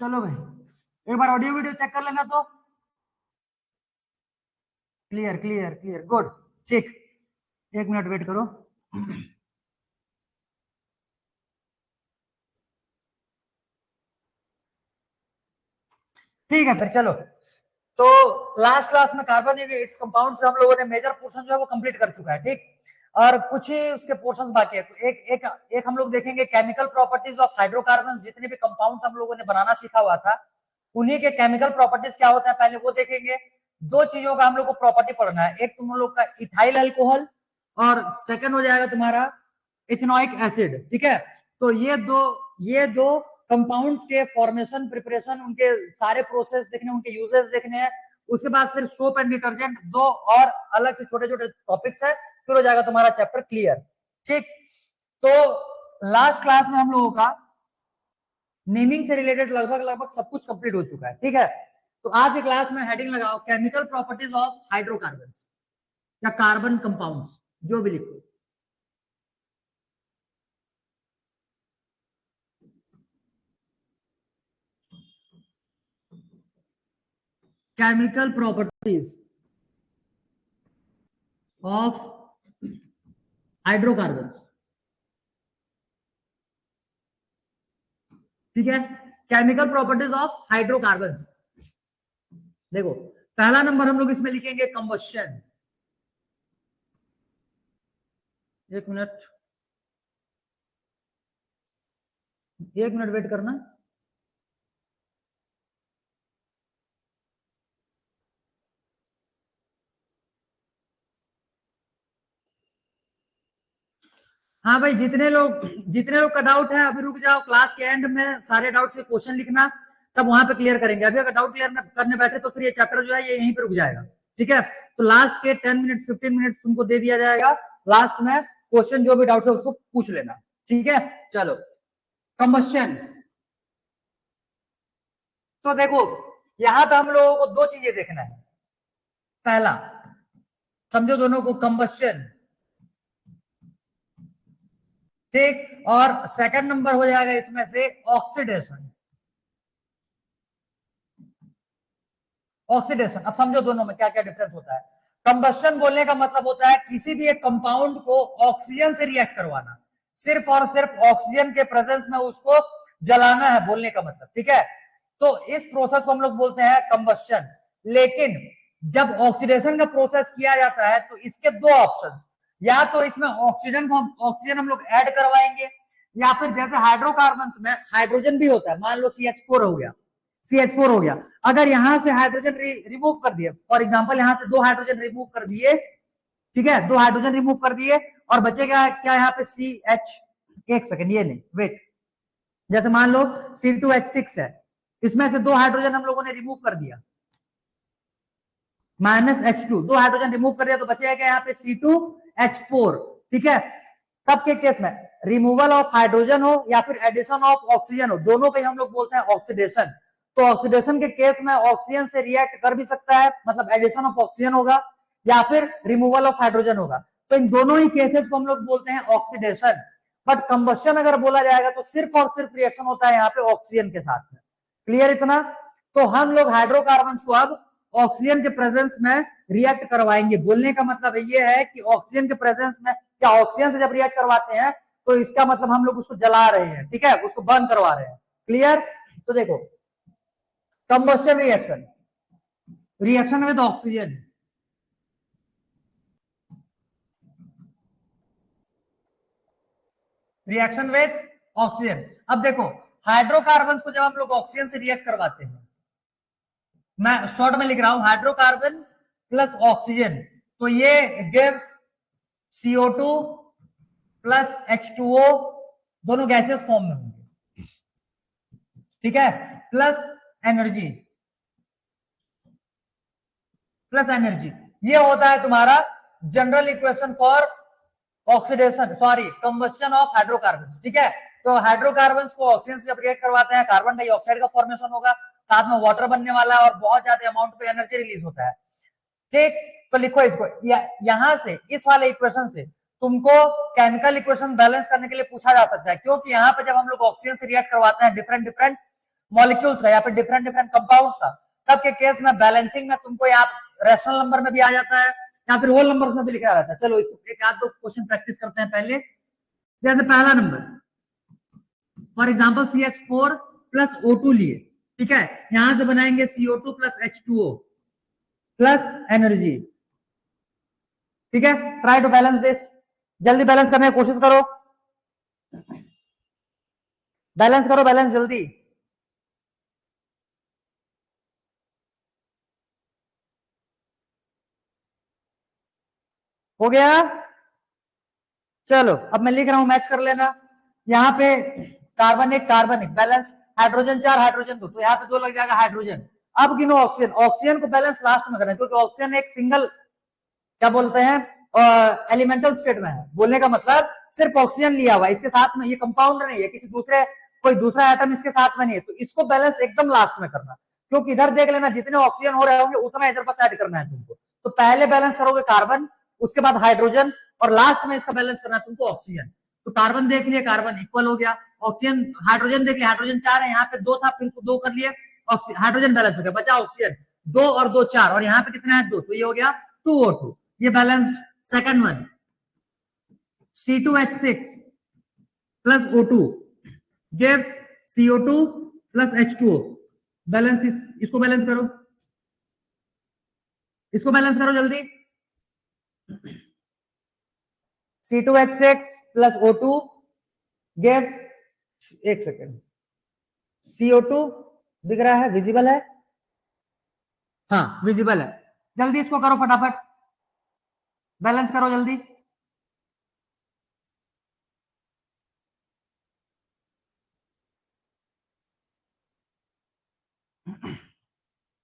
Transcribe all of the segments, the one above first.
चलो भाई एक बार ऑडियो वीडियो चेक कर लेना तो। Clear clear clear, good. ठीक, 1 मिनट वेट करो। ठीक है फिर चलो। तो लास्ट क्लास में कार्बोनेट्स कंपाउंड्स का हम लोगों ने मेजर पोर्शन जो है वो कंप्लीट कर चुका है, ठीक। और कुछ ही उसके पोर्शंस बाकी है। तो एक एक एक हम लोग देखेंगे केमिकल प्रॉपर्टीज ऑफ हाइड्रोकार्बन्स। जितने भी कंपाउंड्स हम लोगों ने बनाना सीखा हुआ था उन्हीं के केमिकल प्रॉपर्टीज क्या होता है पहले वो देखेंगे। दो चीजों का हम लोग को प्रॉपर्टी पढ़ना है, एक तुम लोग का इथाइल अल्कोहल और सेकंड हो जाएगा तुम्हारा इथेनॉइक एसिड, ठीक है। तो ये दो कंपाउंड्स के फॉर्मेशन प्रिपरेशन उनके सारे प्रोसेस देखने, उनके यूजेस देखने हैं। उसके बाद फिर सोप एंड डिटर्जेंट, दो और अलग से छोटे छोटे टॉपिक्स है, फिर हो जाएगा तुम्हारा चैप्टर क्लियर, ठीक। तो लास्ट क्लास में हम लोगों का नेमिंग से रिलेटेड लगभग लगभग सब कुछ कंप्लीट हो चुका है, ठीक है। तो आज की क्लास में हेडिंग लगाओ केमिकल प्रॉपर्टीज ऑफ हाइड्रोकार्बन्स या कार्बन कंपाउंड्स, जो भी लिखो। केमिकल प्रॉपर्टीज ऑफ हाइड्रोकार्बन्स, ठीक है। Chemical properties of hydrocarbons. देखो पहला नंबर हम लोग इसमें लिखेंगे कंबस्शन। 1 मिनट, 1 मिनट वेट करना। हाँ भाई, जितने लोग का डाउट है अभी रुक जाओ, क्लास के एंड में सारे डाउट्स के क्वेश्चन लिखना, तब वहां पे क्लियर करेंगे। अभी अगर डाउट क्लियर करने बैठे तो फिर ये चैप्टर जो है ये यहीं पे रुक जाएगा, ठीक है। तो लास्ट के 10 मिनट्स 15 मिनट्स तुमको दे दिया जाएगा, लास्ट में क्वेश्चन जो भी डाउट है उसको पूछ लेना, ठीक है। चलो कंबस्शन। तो देखो यहां पे हम लोगों को दो चीजें देखना है। पहला समझो दोनों को, कंबस्शन, ठीक। और सेकंड नंबर हो जाएगा इसमें से ऑक्सीडेशन। ऑक्सीडेशन, अब समझो दोनों में क्या क्या डिफरेंस होता है। कंबस्शन बोलने का मतलब होता है किसी भी एक कंपाउंड को ऑक्सीजन से रिएक्ट करवाना, सिर्फ और सिर्फ ऑक्सीजन के प्रेजेंस में उसको जलाना है, बोलने का मतलब, ठीक है। तो इस प्रोसेस को हम लोग बोलते हैं कंबस्शन। लेकिन जब ऑक्सीडेशन का प्रोसेस किया जाता है तो इसके दो ऑप्शन, या तो इसमें ऑक्सीजन हम लोग ऐड करवाएंगे, या फिर जैसे हाइड्रोकार्बन में हाइड्रोजन भी होता है, मान लो CH4 हो गया, CH4 हो गया। अगर यहां से हाइड्रोजन रिमूव कर दिए, फॉर एग्जांपल यहां से 2 हाइड्रोजन रिमूव कर दिए, ठीक है, 2 हाइड्रोजन रिमूव कर दिए और बचेगा क्या यहाँ पे CH, एक सेकंड ये नहीं वेट, जैसे मान लो C2H6 है, इसमें से 2 हाइड्रोजन हम लोगों ने रिमूव कर दिया, -H2, 2 हाइड्रोजन रिमूव कर दिया तो बचेगा क्या यहाँ पे C2H4, ठीक है। तब के केस में रिमूवल ऑफ हाइड्रोजन हो या फिर एडिशन ऑफ ऑक्सीजन हो, दोनों को हम लोग बोलते हैं ऑक्सीडेशन। तो ऑक्सीडेशन के केस में ऑक्सीजन से रिएक्ट कर भी सकता है, मतलब एडिशन ऑफ ऑक्सीजन होगा या फिर रिमूवल ऑफ हाइड्रोजन होगा। तो इन दोनों ही केसेस को हम लोग बोलते हैं ऑक्सीडेशन। बट कंबस्शन अगर बोला जाएगा तो सिर्फ और सिर्फ रिएक्शन होता है यहाँ पे ऑक्सीजन के साथ में। क्लियर इतना? तो हम लोग हाइड्रोकार्बन को अब ऑक्सीजन के प्रेजेंस में रिएक्ट करवाएंगे। बोलने का मतलब ये है कि ऑक्सीजन के प्रेजेंस में, क्या ऑक्सीजन से जब रिएक्ट करवाते हैं तो इसका मतलब हम लोग उसको जला रहे हैं, ठीक है, उसको बर्न करवा रहे हैं। क्लियर? तो देखो combustion reaction, reaction with oxygen, reaction with oxygen. अब देखो हाइड्रोकार्बन को जब हम लोग ऑक्सीजन से रिएक्ट करवाते हैं, मैं शॉर्ट में लिख रहा हूं, हाइड्रोकार्बन प्लस ऑक्सीजन, तो ये गिव्स CO2 प्लस H2O, दोनों गैसेस फॉर्म में होंगे, ठीक है, प्लस एनर्जी, प्लस एनर्जी। ये होता है तुम्हारा general equation for oxidation, sorry combustion of hydrocarbon, ठीक है। तो हाइड्रोकार्बन को ऑक्सीजन से जब रिएक्ट करवाते हैं कार्बन डाइऑक्साइड का फॉर्मेशन होगा, साथ में वाटर बनने वाला है और बहुत ज्यादा अमाउंट पे एनर्जी रिलीज होता है, ठीक। तो लिखो इसको, यहां से इस वाले इक्वेशन से तुमको केमिकल इक्वेशन बैलेंस करने के लिए पूछा जा सकता है, क्योंकि यहाँ पे जब हम लोग ऑक्सीजन से रिएक्ट करवाते हैं डिफरेंट डिफरेंट मॉलिक्यूल्स का या फिर डिफरेंट डिफरेंट कंपाउंड्स का, तब के केस में बैलेंसिंग में तुमको यहाँ रेशनल नंबर में भी आ जाता है या फिर होल नंबर में भी लिखा रहता है। चलो इसको एक आध दो क्वेश्चन प्रैक्टिस करते हैं पहले। जैसे पहला number, for example CH4 plus O2 लिए, ठीक है, यहां से बनाएंगे CO2 plus H2O plus energy, ठीक है। ट्राई टू बैलेंस दिस, जल्दी बैलेंस करने की कोशिश करो, बैलेंस करो, बैलेंस जल्दी। हो गया? चलो अब मैं लिख रहा हूं, मैच कर लेना। यहाँ पे कार्बन एक बैलेंस, हाइड्रोजन 4 हाइड्रोजन 2, तो यहाँ पे 2 लग जाएगा हाइड्रोजन। अब गिनो ऑक्सीजन, ऑक्सीजन को बैलेंस लास्ट में करना है क्योंकि ऑक्सीजन एक सिंगल क्या बोलते हैं एलिमेंटल स्टेट में है। बोलने का मतलब सिर्फ ऑक्सीजन लिया हुआ, इसके साथ में ये कंपाउंड नहीं है, किसी दूसरे कोई दूसरा एटम इसके साथ में नहीं है, तो इसको बैलेंस एकदम लास्ट में करना, क्योंकि इधर देख लेना जितने ऑक्सीजन हो रहे होंगे उतना इधर पर ऐड करना है तुमको। तो पहले बैलेंस करोगे कार्बन, उसके बाद हाइड्रोजन, और लास्ट में इसका बैलेंस करना है तुमको ऑक्सीजन। तो कार्बन देख लिए, कार्बन इक्वल हो गया, ऑक्सीजन हाइड्रोजन देख लिया, हाइड्रोजन 4 है, यहाँ पे 2 था, फिर 2 कर लिए, हाइड्रोजन बैलेंस हो गया, बचा ऑक्सीजन 2 और 2 4, और यहाँ पे कितना है 2, तो ये हो गया 2O2, ये balanced. Second one, C2H6 plus O2 gives CO2 plus H2O, balance, इसको बैलेंस करो, इसको बैलेंस करो जल्दी। C2H6 प्लस O2 gives, एक सेकेंड, CO2 दिख रहा है, विजिबल है, हाँ विजिबल है, जल्दी इसको करो फटाफट, बैलेंस करो जल्दी।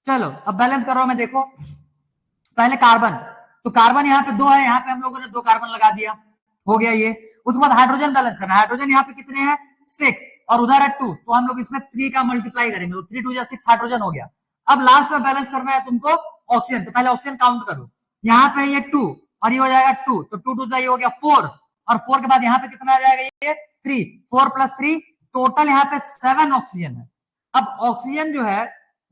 चलो अब बैलेंस करो, मैं देखो पहले कार्बन, तो कार्बन यहाँ पे 2 है, यहाँ पे हम लोगों ने 2 कार्बन लगा दिया, हो गया ये। उसके बाद हाइड्रोजन बैलेंस करना, हाइड्रोजन यहाँ पे कितने हैं 6, और उधर है 2, तो हम लोग इसमें 3 का मल्टीप्लाई करेंगे, तो 3 2 6 हाइड्रोजन हो गया। अब लास्ट में बैलेंस करना है तुमको ऑक्सीजन, तो पहले ऑक्सीजन काउंट करो, यहाँ पे ये 2 और ये हो जाएगा 2, तो 2 2 ये हो गया 4, और 4 के बाद यहाँ पे कितना आ जाएगा ये 3, 4 प्लस 3, टोटल यहाँ पे 7 ऑक्सीजन है। अब ऑक्सीजन जो है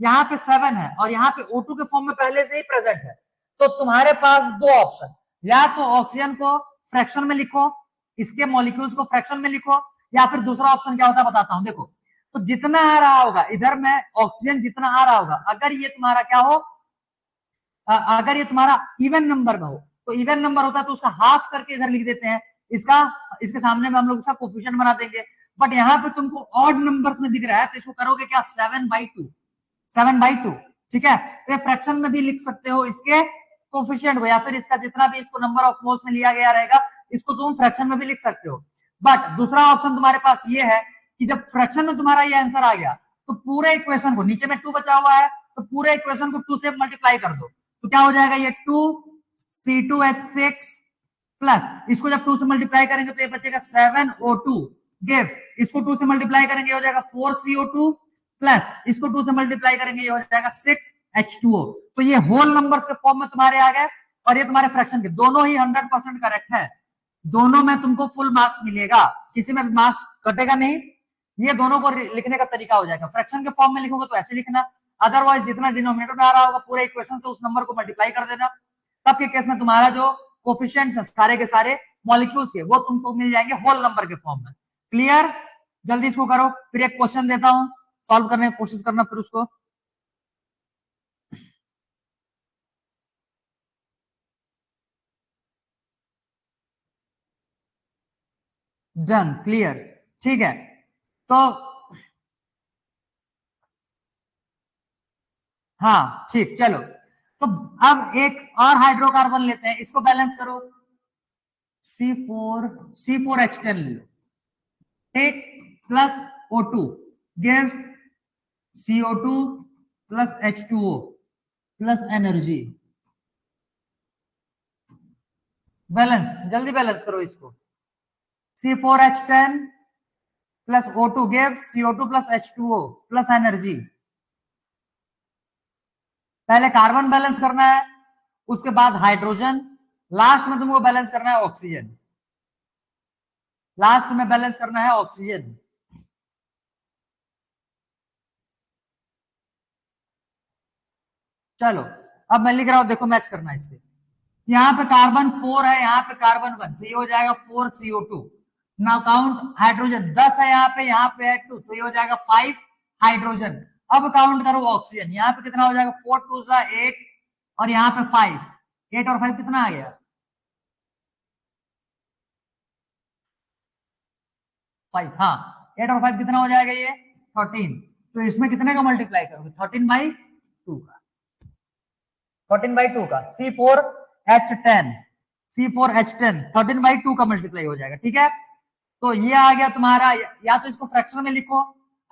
यहाँ पे 7 है और यहाँ पे O2 के फॉर्म में पहले से ही प्रेजेंट है, तो तुम्हारे पास 2 ऑप्शन, या तो ऑक्सीजन को फ्रैक्शन में लिखो, इसके मॉलिक्यूल्स को फ्रैक्शन में लिखो, या फिर दूसरा ऑप्शन क्या होता है बताता हूं। देखो, तो जितना आ रहा होगा इधर में ऑक्सीजन, जितना आ रहा होगा, अगर ये तुम्हारा क्या हो, अगर ये तुम्हारा इवन नंबर में हो, तो इवन नंबर होता है तो उसका हाफ करके इधर लिख देते हैं, इसका इसके सामने में हम लोग इसका कोफिशिएंट बना देंगे। बट यहाँ पे तुमको ऑड नंबर्स में दिख रहा है, तो इसको करोगे क्या 7/2, 7/2, ठीक है। तो ये फ्रैक्शन में भी लिख सकते हो इसके कोफिशिएंट को, या फिर इसका जितना भी इसको नंबर ऑफ मोल्स में लिया गया रहेगा, इसको तुम फ्रैक्शन में भी लिख सकते हो। बट दूसरा ऑप्शन तुम्हारे पास ये है कि जब फ्रैक्शन में तुम्हारा ये आंसर आ गया, तो पूरे इक्वेशन को, नीचे में 2 बचा हुआ है, तो पूरे इक्वेशन को 2 से मल्टीप्लाई कर दो, तो क्या हो जाएगा ये 2C2H6 प्लस, इसको जब 2 से मल्टीप्लाई करेंगे तो ये बचेगा 7O2 गिव्स, इसको 2 से मल्टीप्लाई करेंगे हो जाएगा 4CO2 प्लस, इसको 2 से मल्टीप्लाई करेंगे ये हो जाएगा 6H2O। तो ये होल नंबर्स के फॉर्म में तुम्हारे आ गए, और ये तुम्हारे फ्रैक्शन के, दोनों ही 100% करेक्ट है, दोनों में तुमको फुल मार्क्स मिलेगा, किसी में भी मार्क्स कटेगा नहीं। ये दोनों को लिखने का तरीका हो जाएगा, फ्रैक्शन के फॉर्म में लिखोगे तो ऐसे लिखना, अदरवाइज जितना डिनोमिनेटर में आ रहा होगा पूरे इक्वेशन से उस नंबर को मल्टीप्लाई कर देना, तब के केस में तुम्हारा जो कोफिशिएंट्स है सारे के सारे मॉलिक्यूल्स के, वो तुमको मिल जाएंगे होल नंबर के फॉर्म में। क्लियर? जल्दी इसको करो, फिर एक क्वेश्चन देता हूं, सॉल्व करने की कोशिश करना फिर उसको। डन, क्लियर, ठीक है। तो हाँ ठीक, चलो, तो अब एक और हाइड्रोकार्बन लेते हैं, इसको बैलेंस करो, C4H10 ले लो, ठीक, plus O2 gives CO2 plus H2O plus energy, balance, जल्दी बैलेंस करो इसको, C4H10 plus O2 gives CO2 plus H2O plus energy. पहले कार्बन बैलेंस करना है, उसके बाद हाइड्रोजन, लास्ट में तुमको बैलेंस करना है ऑक्सीजन, लास्ट में बैलेंस करना है ऑक्सीजन। चलो अब मैं लिख रहा हूं, देखो मैच करना है इस पे। यहाँ पे कार्बन 4 है, यहाँ पे कार्बन 1, तो ये हो जाएगा 4CO2। नाउ काउंट हाइड्रोजन, 10 है यहाँ पे है 2, तो ये हो जाएगा 5 हाइड्रोजन। अब काउंट करो ऑक्सीजन, यहाँ पे कितना हो जाएगा, 4 2 8 और यहाँ पे 5, 8 और 5 कितना आ गया, 5। हाँ 8 और 5 कितना हो जाएगा, ये 13। तो इसमें कितने का मल्टीप्लाई करोगे, 13/2 का, 13/2 का C4H10, C4H10 13/2 का मल्टीप्लाई हो जाएगा, ठीक है। तो ये आ गया तुम्हारा, या तो इसको फ्रैक्शन में लिखो,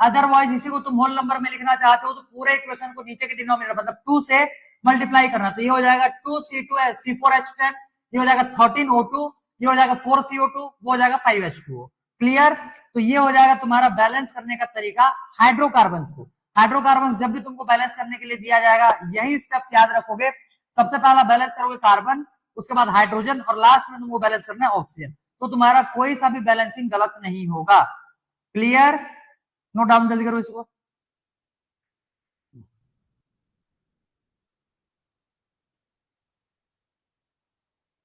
अदरवाइज इसी को तुम होल नंबर में लिखना चाहते हो तो पूरे इक्वेशन को नीचे के डिनोमिनेटर मतलब 2 से मल्टीप्लाई करना, तो ये हो जाएगा 2C4H10, ये हो जाएगा 13O2, ये हो जाएगा 4CO2, वो हो जाएगा 5H2O। क्लियर। तो ये हो जाएगा तुम्हारा बैलेंस करने का तरीका हाइड्रोकार्बन को। हाइड्रोकार्बन जब भी तुमको बैलेंस करने के लिए दिया जाएगा, यही स्टेप्स याद रखोगे। सबसे पहला बैलेंस करोगे कार्बन, उसके बाद हाइड्रोजन, और लास्ट में तुमको बैलेंस करना है ऑक्सीजन। तो तुम्हारा कोई सा भी बैलेंसिंग गलत नहीं होगा। क्लियर। नोट डाउन जल्दी करो इसको।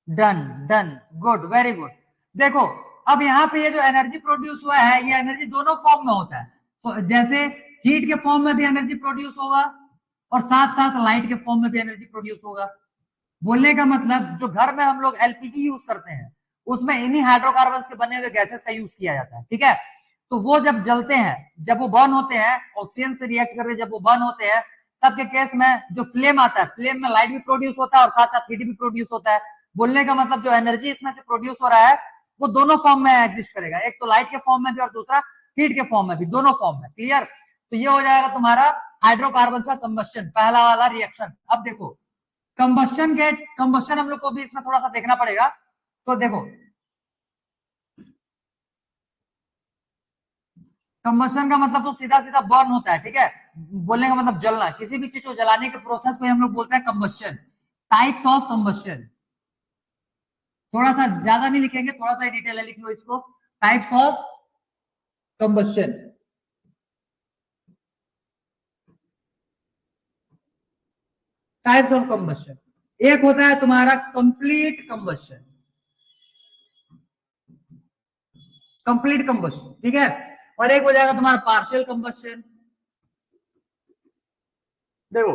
Done done, good, very good. देखो अब यहाँ पे ये जो एनर्जी प्रोड्यूस हुआ है, ये एनर्जी दोनों फॉर्म में होता है। तो जैसे हीट के फॉर्म में भी एनर्जी प्रोड्यूस होगा और साथ साथ लाइट के फॉर्म में भी एनर्जी प्रोड्यूस होगा। बोलने का मतलब जो घर में हम लोग एलपीजी यूज करते हैं, उसमें इन्हीं हाइड्रोकार्बन के बने हुए गैसेस का यूज किया जाता है, ठीक है। तो वो जब जलते हैं, जब वो बर्न होते हैं, ऑक्सीजन से रिएक्ट करके जब वो बर्न होते हैं, तब के केस में जो फ्लेम आता है, फ्लेम में लाइट भी प्रोड्यूस होता है और साथ साथ हीट भी प्रोड्यूस होता है। बोलने का मतलब जो एनर्जी इसमें से प्रोड्यूस हो रहा है, वो दोनों फॉर्म में एग्जिस्ट करेगा, एक तो लाइट के फॉर्म में भी और दूसरा हीट के फॉर्म में भी, दोनों फॉर्म में। क्लियर। तो ये हो जाएगा तुम्हारा हाइड्रोकार्बन का कंबशन, पहला वाला रिएक्शन। अब देखो कंबशन हम लोग को भी इसमें थोड़ा सा देखना पड़ेगा। तो देखो कंबशन का मतलब तो सीधा सीधा बर्न होता है, ठीक है। बोलने का मतलब जलना, किसी भी चीज को जलाने के प्रोसेस को हम लोग बोलते हैं कंबशन। टाइप्स ऑफ कंबशन, थोड़ा सा ज्यादा नहीं लिखेंगे, थोड़ा सा डिटेल है, लिख लो इसको। Types of combustion, types of combustion. एक होता है तुम्हारा कंप्लीट कंबशन, कंप्लीट कंबशन, ठीक है। और एक हो जाएगा तुम्हारा पार्शियल कंबशन। देखो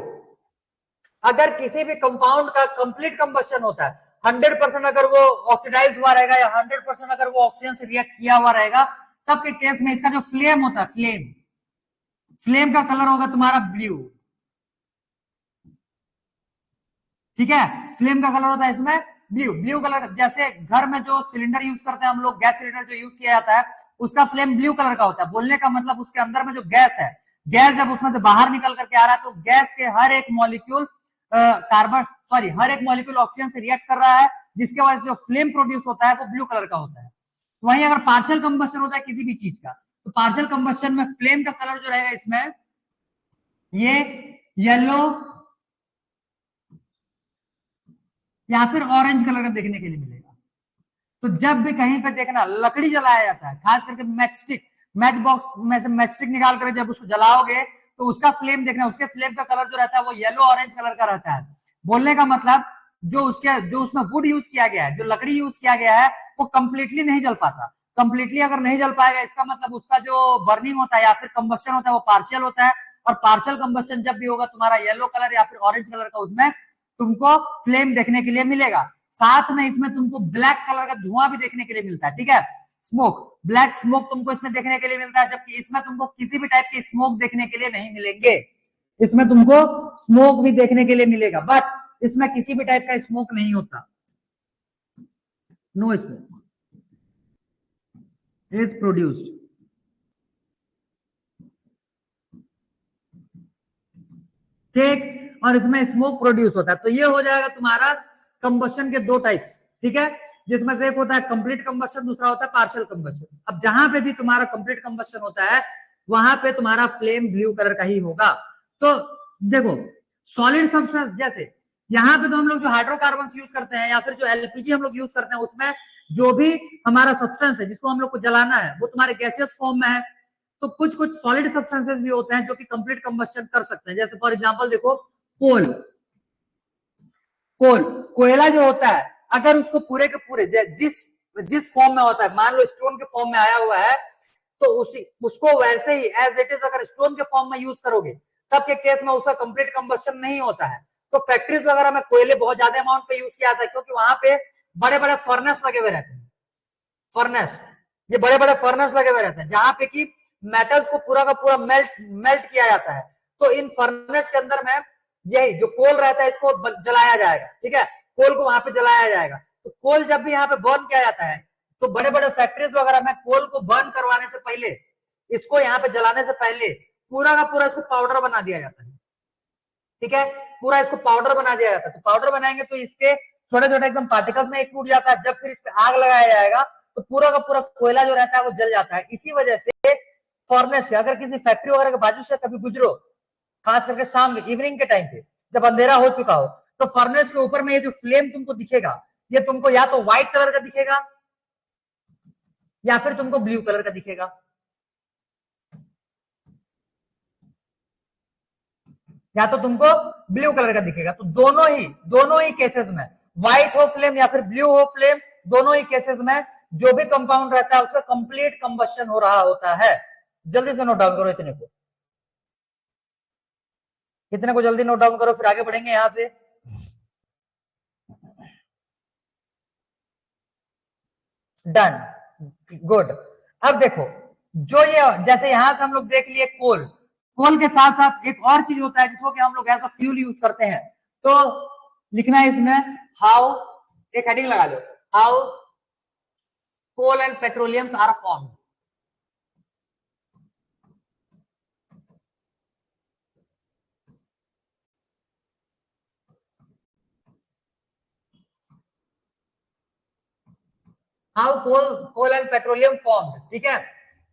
अगर किसी भी कंपाउंड का कंप्लीट कंबशन होता है, 100% अगर वो ऑक्सीडाइज हुआ रहेगा या 100% अगर वो ऑक्सीजन से रिएक्ट किया हुआ रहेगा, तब के केस में इसका जो फ्लेम होता है, फ्लेम फ्लेम का कलर होगा तुम्हारा ब्लू, ठीक है। फ्लेम का कलर होता है इसमें ब्लू, ब्लू कलर। जैसे घर में जो सिलेंडर यूज करते हैं हम लोग, गैस सिलेंडर जो यूज किया जाता है, उसका फ्लेम ब्लू कलर का होता है। बोलने का मतलब उसके अंदर में जो गैस है, गैस जब उसमें से बाहर निकल करके आ रहा है, तो गैस के हर एक मॉलिक्यूल कार्बन सॉरी हर एक मॉलिक्यूल ऑक्सीजन से रिएक्ट कर रहा है, जिसके वजह से जो फ्लेम प्रोड्यूस होता है वो ब्लू कलर का होता है। वहीं अगर पार्शियल कंबशन होता है किसी भी चीज का, तो पार्शियल कंबशन में फ्लेम का कलर जो रहेगा इसमें, ये येलो या फिर ऑरेंज कलर का देखने के लिए मिलेगा। तो जब भी कहीं पे देखना लकड़ी जलाया जाता है, खास करके मैच बॉक्स में से मैचस्टिक निकाल कर जब उसको जलाओगे, तो उसका फ्लेम देखना, उसके फ्लेम का कलर जो रहता है वो येलो ऑरेंज कलर का रहता है। बोलने का मतलब जो उसमें वुड यूज किया गया है, जो लकड़ी यूज किया गया है, वो कंप्लीटली नहीं जल पाता। कंप्लीटली अगर नहीं जल पाएगा, इसका मतलब उसका जो बर्निंग होता है या फिर कंबशन होता है वो पार्शियल होता है। और पार्शियल कंबशन जब भी होगा, तुम्हारा येलो कलर या फिर ऑरेंज कलर का उसमें तुमको फ्लेम देखने के लिए मिलेगा। साथ में इसमें तुमको ब्लैक कलर का धुआं भी देखने के लिए मिलता है, ठीक है। स्मोक, ब्लैक स्मोक तुमको इसमें देखने के लिए मिलता है, जबकि इसमें तुमको किसी भी टाइप की स्मोक देखने के लिए नहीं मिलेंगे। इसमें तुमको स्मोक भी देखने के लिए मिलेगा, बट इसमें किसी भी टाइप का स्मोक नहीं होता। No smoke is produced. ठीक। और इसमें स्मोक प्रोड्यूस होता है। तो ये हो जाएगा तुम्हारा कंबशन के दो टाइप्स, ठीक है। जिसमें से एक होता है कंप्लीट कंबशन, दूसरा होता है पार्शियल कंबशन। अब जहां पे भी तुम्हारा कंप्लीट कंबशन होता है, वहां पे तुम्हारा फ्लेम ब्लू कलर का ही होगा। तो देखो सॉलिड सब्सटेंस, जैसे यहाँ पे तो हम लोग जो हाइड्रोकार्बन यूज करते हैं या फिर जो एलपीजी हम लोग यूज करते हैं, उसमें जो भी हमारा सब्सटेंस है जिसको हम लोग को जलाना है, वो तुम्हारे गैसियस फॉर्म में है। तो कुछ कुछ सॉलिड सब्सटेंसेस भी होते हैं जो कि कंप्लीट कंबशन कर सकते हैं। जैसे फॉर एग्जांपल देखो कोल, कोल, कोयला जो होता है अगर उसको पूरे के पूरे जिस जिस फॉर्म में होता है, मान लो स्टोन के फॉर्म में आया हुआ है, तो उसी उसको वैसे ही एज इट इज अगर स्टोन के फॉर्म में यूज करोगे, तब के केस में उसका कंप्लीट कंबस्शन नहीं होता है। तो फैक्ट्रीज वगैरह में कोयले बहुत ज्यादा अमाउंट पे यूज किया जाता है, क्योंकि वहां पे बड़े बड़े फर्नेस लगे हुए रहते हैं। फर्नेस, ये बड़े बड़े फर्नेस लगे हुए रहते हैं जहां पे कि मेटल्स को पूरा का पूरा मेल्ट मेल्ट किया जाता है। तो इन फर्नेस के अंदर में यही जो कोल रहता है इसको जलाया जाएगा, ठीक है, कोल को वहां पे जलाया जाएगा। तो कोल जब भी यहाँ पे बर्न किया जाता है, तो बड़े बड़े फैक्ट्रीज वगैरह में कोल को बर्न करवाने से पहले, इसको यहाँ पे जलाने से पहले पूरा का पूरा इसको पाउडर बना दिया जाता है, ठीक है, पूरा इसको पाउडर बना दिया जाता है। तो पाउडर बनाएंगे तो इसके छोटे छोटे एकदम पार्टिकल्स में टूट जाता है। जब फिर इस पे आग लगाया जाएगा तो पूरा का पूरा कोयला जो रहता है वो जल जाता है। इसी वजह से फॉर्नेस के, अगर किसी फैक्ट्री वगैरह के बाजू से कभी गुजरो, खास करके शाम के इवनिंग के टाइम पे जब अंधेरा हो चुका हो, तो फर्नेस के ऊपर में ये जो फ्लेम तुमको दिखेगा, ये तुमको या तो व्हाइट कलर का दिखेगा या फिर तुमको ब्लू कलर का दिखेगा। या तो तुमको ब्लू कलर का दिखेगा। तो दोनों ही केसेस में, व्हाइट हो फ्लेम या फिर ब्लू हो फ्लेम, दोनों ही केसेस में जो भी कंपाउंड रहता है उसका कंप्लीट कंबस्शन हो रहा होता है। जल्दी से नोट डाउन करो इतने को जल्दी नोट डाउन करो, फिर आगे बढ़ेंगे यहां से। Done, good. अब देखो, जो ये जैसे यहां से हम लोग देख लिए कोल, कोल के साथ साथ एक और चीज होता है जिसको कि हम लोग एज अ फ्यूल यूज करते हैं। तो लिखना है इसमें हाउ, एक हेडिंग लगा लो, how coal and petroleums are form. How coal and petroleum form, ठीक है।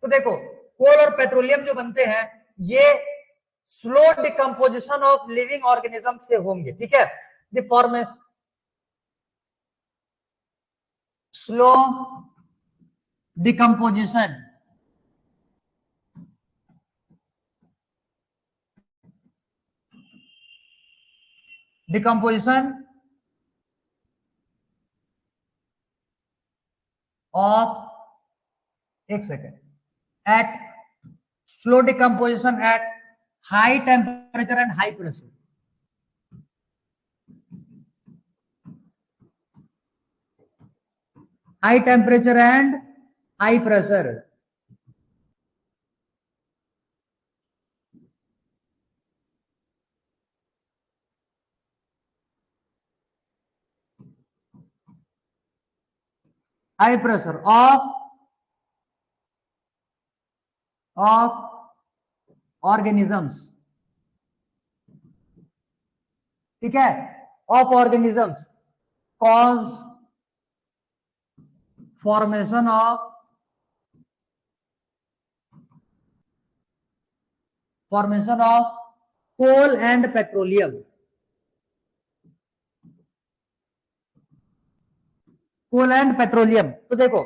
तो देखो, कोल और पेट्रोलियम जो बनते हैं ये slow decomposition of living organism से होंगे, ठीक है। The form slow decomposition decomposition of, एक second, at slow decomposition at high temperature and high pressure. High temperature and high pressure. High pressure of organisms, ठीक है, of organisms cause formation of coal and petroleum. Coal and petroleum, तो देखो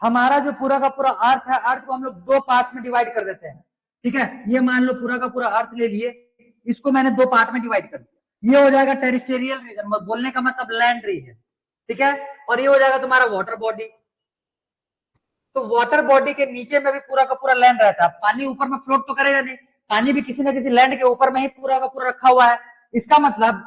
हमारा जो पूरा का पूरा अर्थ है, अर्थ को हम लोग दो पार्ट्स में डिवाइड कर देते हैं, ठीक है। ये मान लो पूरा का पूरा अर्थ ले लिए, इसको मैंने दो पार्ट में डिवाइड कर दिया। ये हो जाएगा टेरिस्टेरियल रीजन, बोलने का मतलब लैंड रीजन, ठीक है, और ये हो जाएगा तुम्हारा वाटर बॉडी। तो वाटर बॉडी के नीचे में भी पूरा का पूरा लैंड रहता है। पानी ऊपर में फ्लोट तो करेगा नहीं, पानी भी किसी ना किसी लैंड के ऊपर में ही पूरा का पूरा रखा हुआ है। इसका मतलब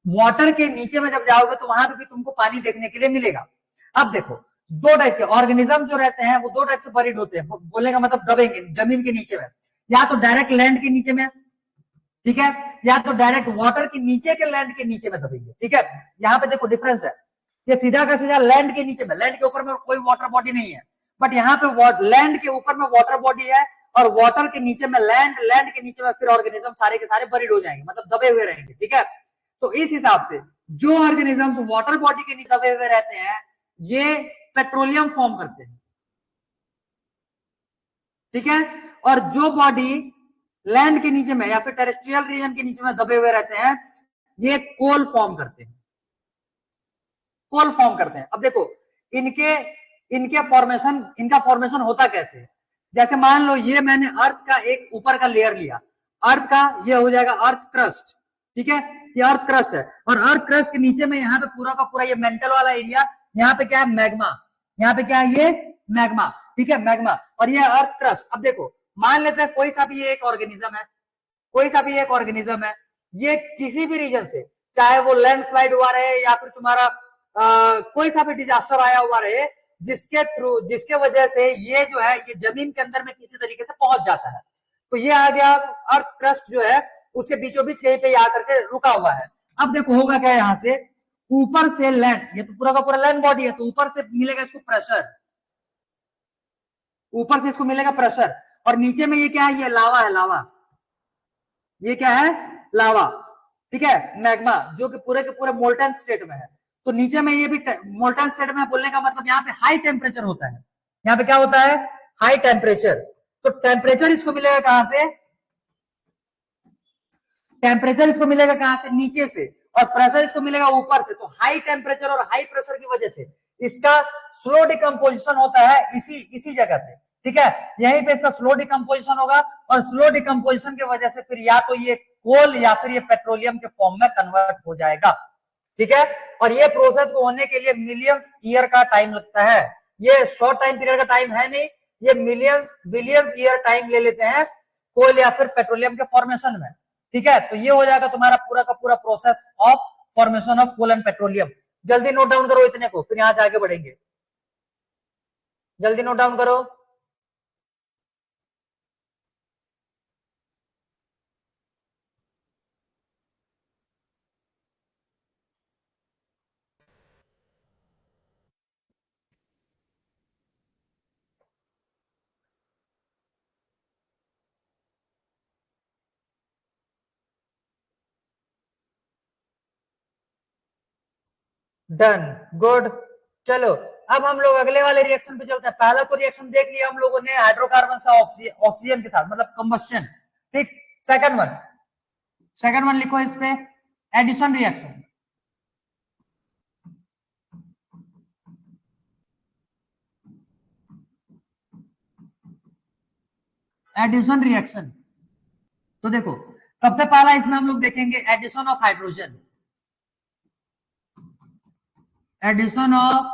वाटर के नीचे में जब जाओगे तो वहां पे भी तुमको पानी देखने के लिए मिलेगा। अब देखो, दो टाइप के ऑर्गेनिज्म जो रहते हैं वो दो टाइप से बरीड होते हैं, बोलने का मतलब दबेंगे जमीन के नीचे में, या तो डायरेक्ट लैंड के नीचे में, ठीक है, या तो डायरेक्ट वाटर के नीचे के लैंड के नीचे में दबेंगे, ठीक है। यहाँ पे देखो डिफरेंस है, ये सीधा का सीधा लैंड के नीचे में, लैंड के ऊपर में कोई वाटर बॉडी नहीं है, बट यहाँ पे लैंड के ऊपर में वाटर बॉडी है और वाटर के नीचे में लैंड, लैंड के नीचे में फिर ऑर्गेनिज्म सारे के सारे बरीड हो जाएंगे, मतलब दबे हुए रहेंगे, ठीक है। तो इस हिसाब से जो ऑर्गेनिजम्स वाटर बॉडी के नीचे दबे हुए रहते हैं ये पेट्रोलियम फॉर्म करते हैं, ठीक है, और जो बॉडी लैंड के नीचे में या फिर टेरेस्ट्रियल रीजन के नीचे में दबे हुए रहते हैं ये कोल फॉर्म करते हैं, कोल फॉर्म करते हैं। अब देखो इनके इनका फॉर्मेशन होता कैसे, जैसे मान लो ये मैंने अर्थ का एक ऊपर का लेयर लिया, अर्थ का ये हो जाएगा अर्थ क्रस्ट, ठीक है, ये अर्थ क्रस्ट है, और अर्थ क्रस्ट के नीचे में यहाँ पे पूरा का पूरा ये मेंटल वाला एरिया, यहाँ पे क्या है, मैग्मा, यहाँ पे क्या है, ये मैग्मा, ठीक है, मैग्मा, और ये अर्थ क्रस्ट। अब देखो, मान लेते हैं कोई सा भी ये एक ऑर्गेनिज्म है, कोई सा भी एक ऑर्गेनिज्म है, ये किसी भी रीजन से, चाहे वो लैंडस्लाइड हुआ रहे या फिर तुम्हारा कोई सा भी डिजास्टर आया हुआ रहे, जिसके थ्रू, जिसके वजह से ये जो है ये जमीन के अंदर में किसी तरीके से पहुंच जाता है, तो ये आ गया अर्थ क्रस्ट जो है उसके बीचों बीच कहीं पे आकर के रुका हुआ है। अब देखो होगा क्या, यहां से ऊपर से लैंड, ये तो पूरा का पूरा लैंड बॉडी है, तो ऊपर से मिलेगा इसको प्रेशर, ऊपर से इसको मिलेगा प्रेशर, और नीचे में ये क्या है, ये लावा है, लावा, ये क्या है, लावा, ठीक है, मैग्मा, जो कि पूरे के पूरे मोल्टन स्टेट में है। तो नीचे में ये भी मोल्टन स्टेट में, बोलने का मतलब यहाँ पे हाई टेम्परेचर होता है, यहाँ पे क्या होता है, हाई टेम्परेचर। तो टेम्परेचर इसको मिलेगा कहां से, टेम्परेचर इसको मिलेगा कहां से, नीचे से, और प्रेशर इसको मिलेगा ऊपर से। तो हाई टेम्परेचर और हाई प्रेशर की वजह से इसका स्लो डिकम्पोजिशन होता है इसी जगह पे, ठीक है, यहीं पे इसका स्लो डिकम्पोजिशन होगा, और स्लो डिकम्पोजिशन की वजह से फिर या तो ये कोल या फिर ये पेट्रोलियम के फॉर्म में कन्वर्ट हो जाएगा, ठीक है। और ये प्रोसेस को होने के लिए मिलियंस ईयर का टाइम लगता है, ये शॉर्ट टाइम पीरियड का टाइम है नहीं, ये मिलियंस बिलियंस ईयर टाइम ले लेते हैं कोल या फिर पेट्रोलियम के फॉर्मेशन में, ठीक है। तो ये हो जाएगा तुम्हारा पूरा का पूरा process of formation of coal and petroleum. जल्दी नोट डाउन करो इतने को, फिर यहां से आगे बढ़ेंगे, जल्दी नोट डाउन करो। Done, good. चलो अब हम लोग अगले वाले रिएक्शन पे चलते हैं। पहला तो रिएक्शन देख लिया हम लोगों ने हाइड्रोकार्बन का ऑक्सीजन के साथ, मतलब कंबस्शन, ठीक। सेकंड वन, सेकंड वन लिखो इस पे, एडिशन रिएक्शन। एडिशन रिएक्शन, तो देखो सबसे पहला इसमें हम लोग देखेंगे addition of hydrogen, addition of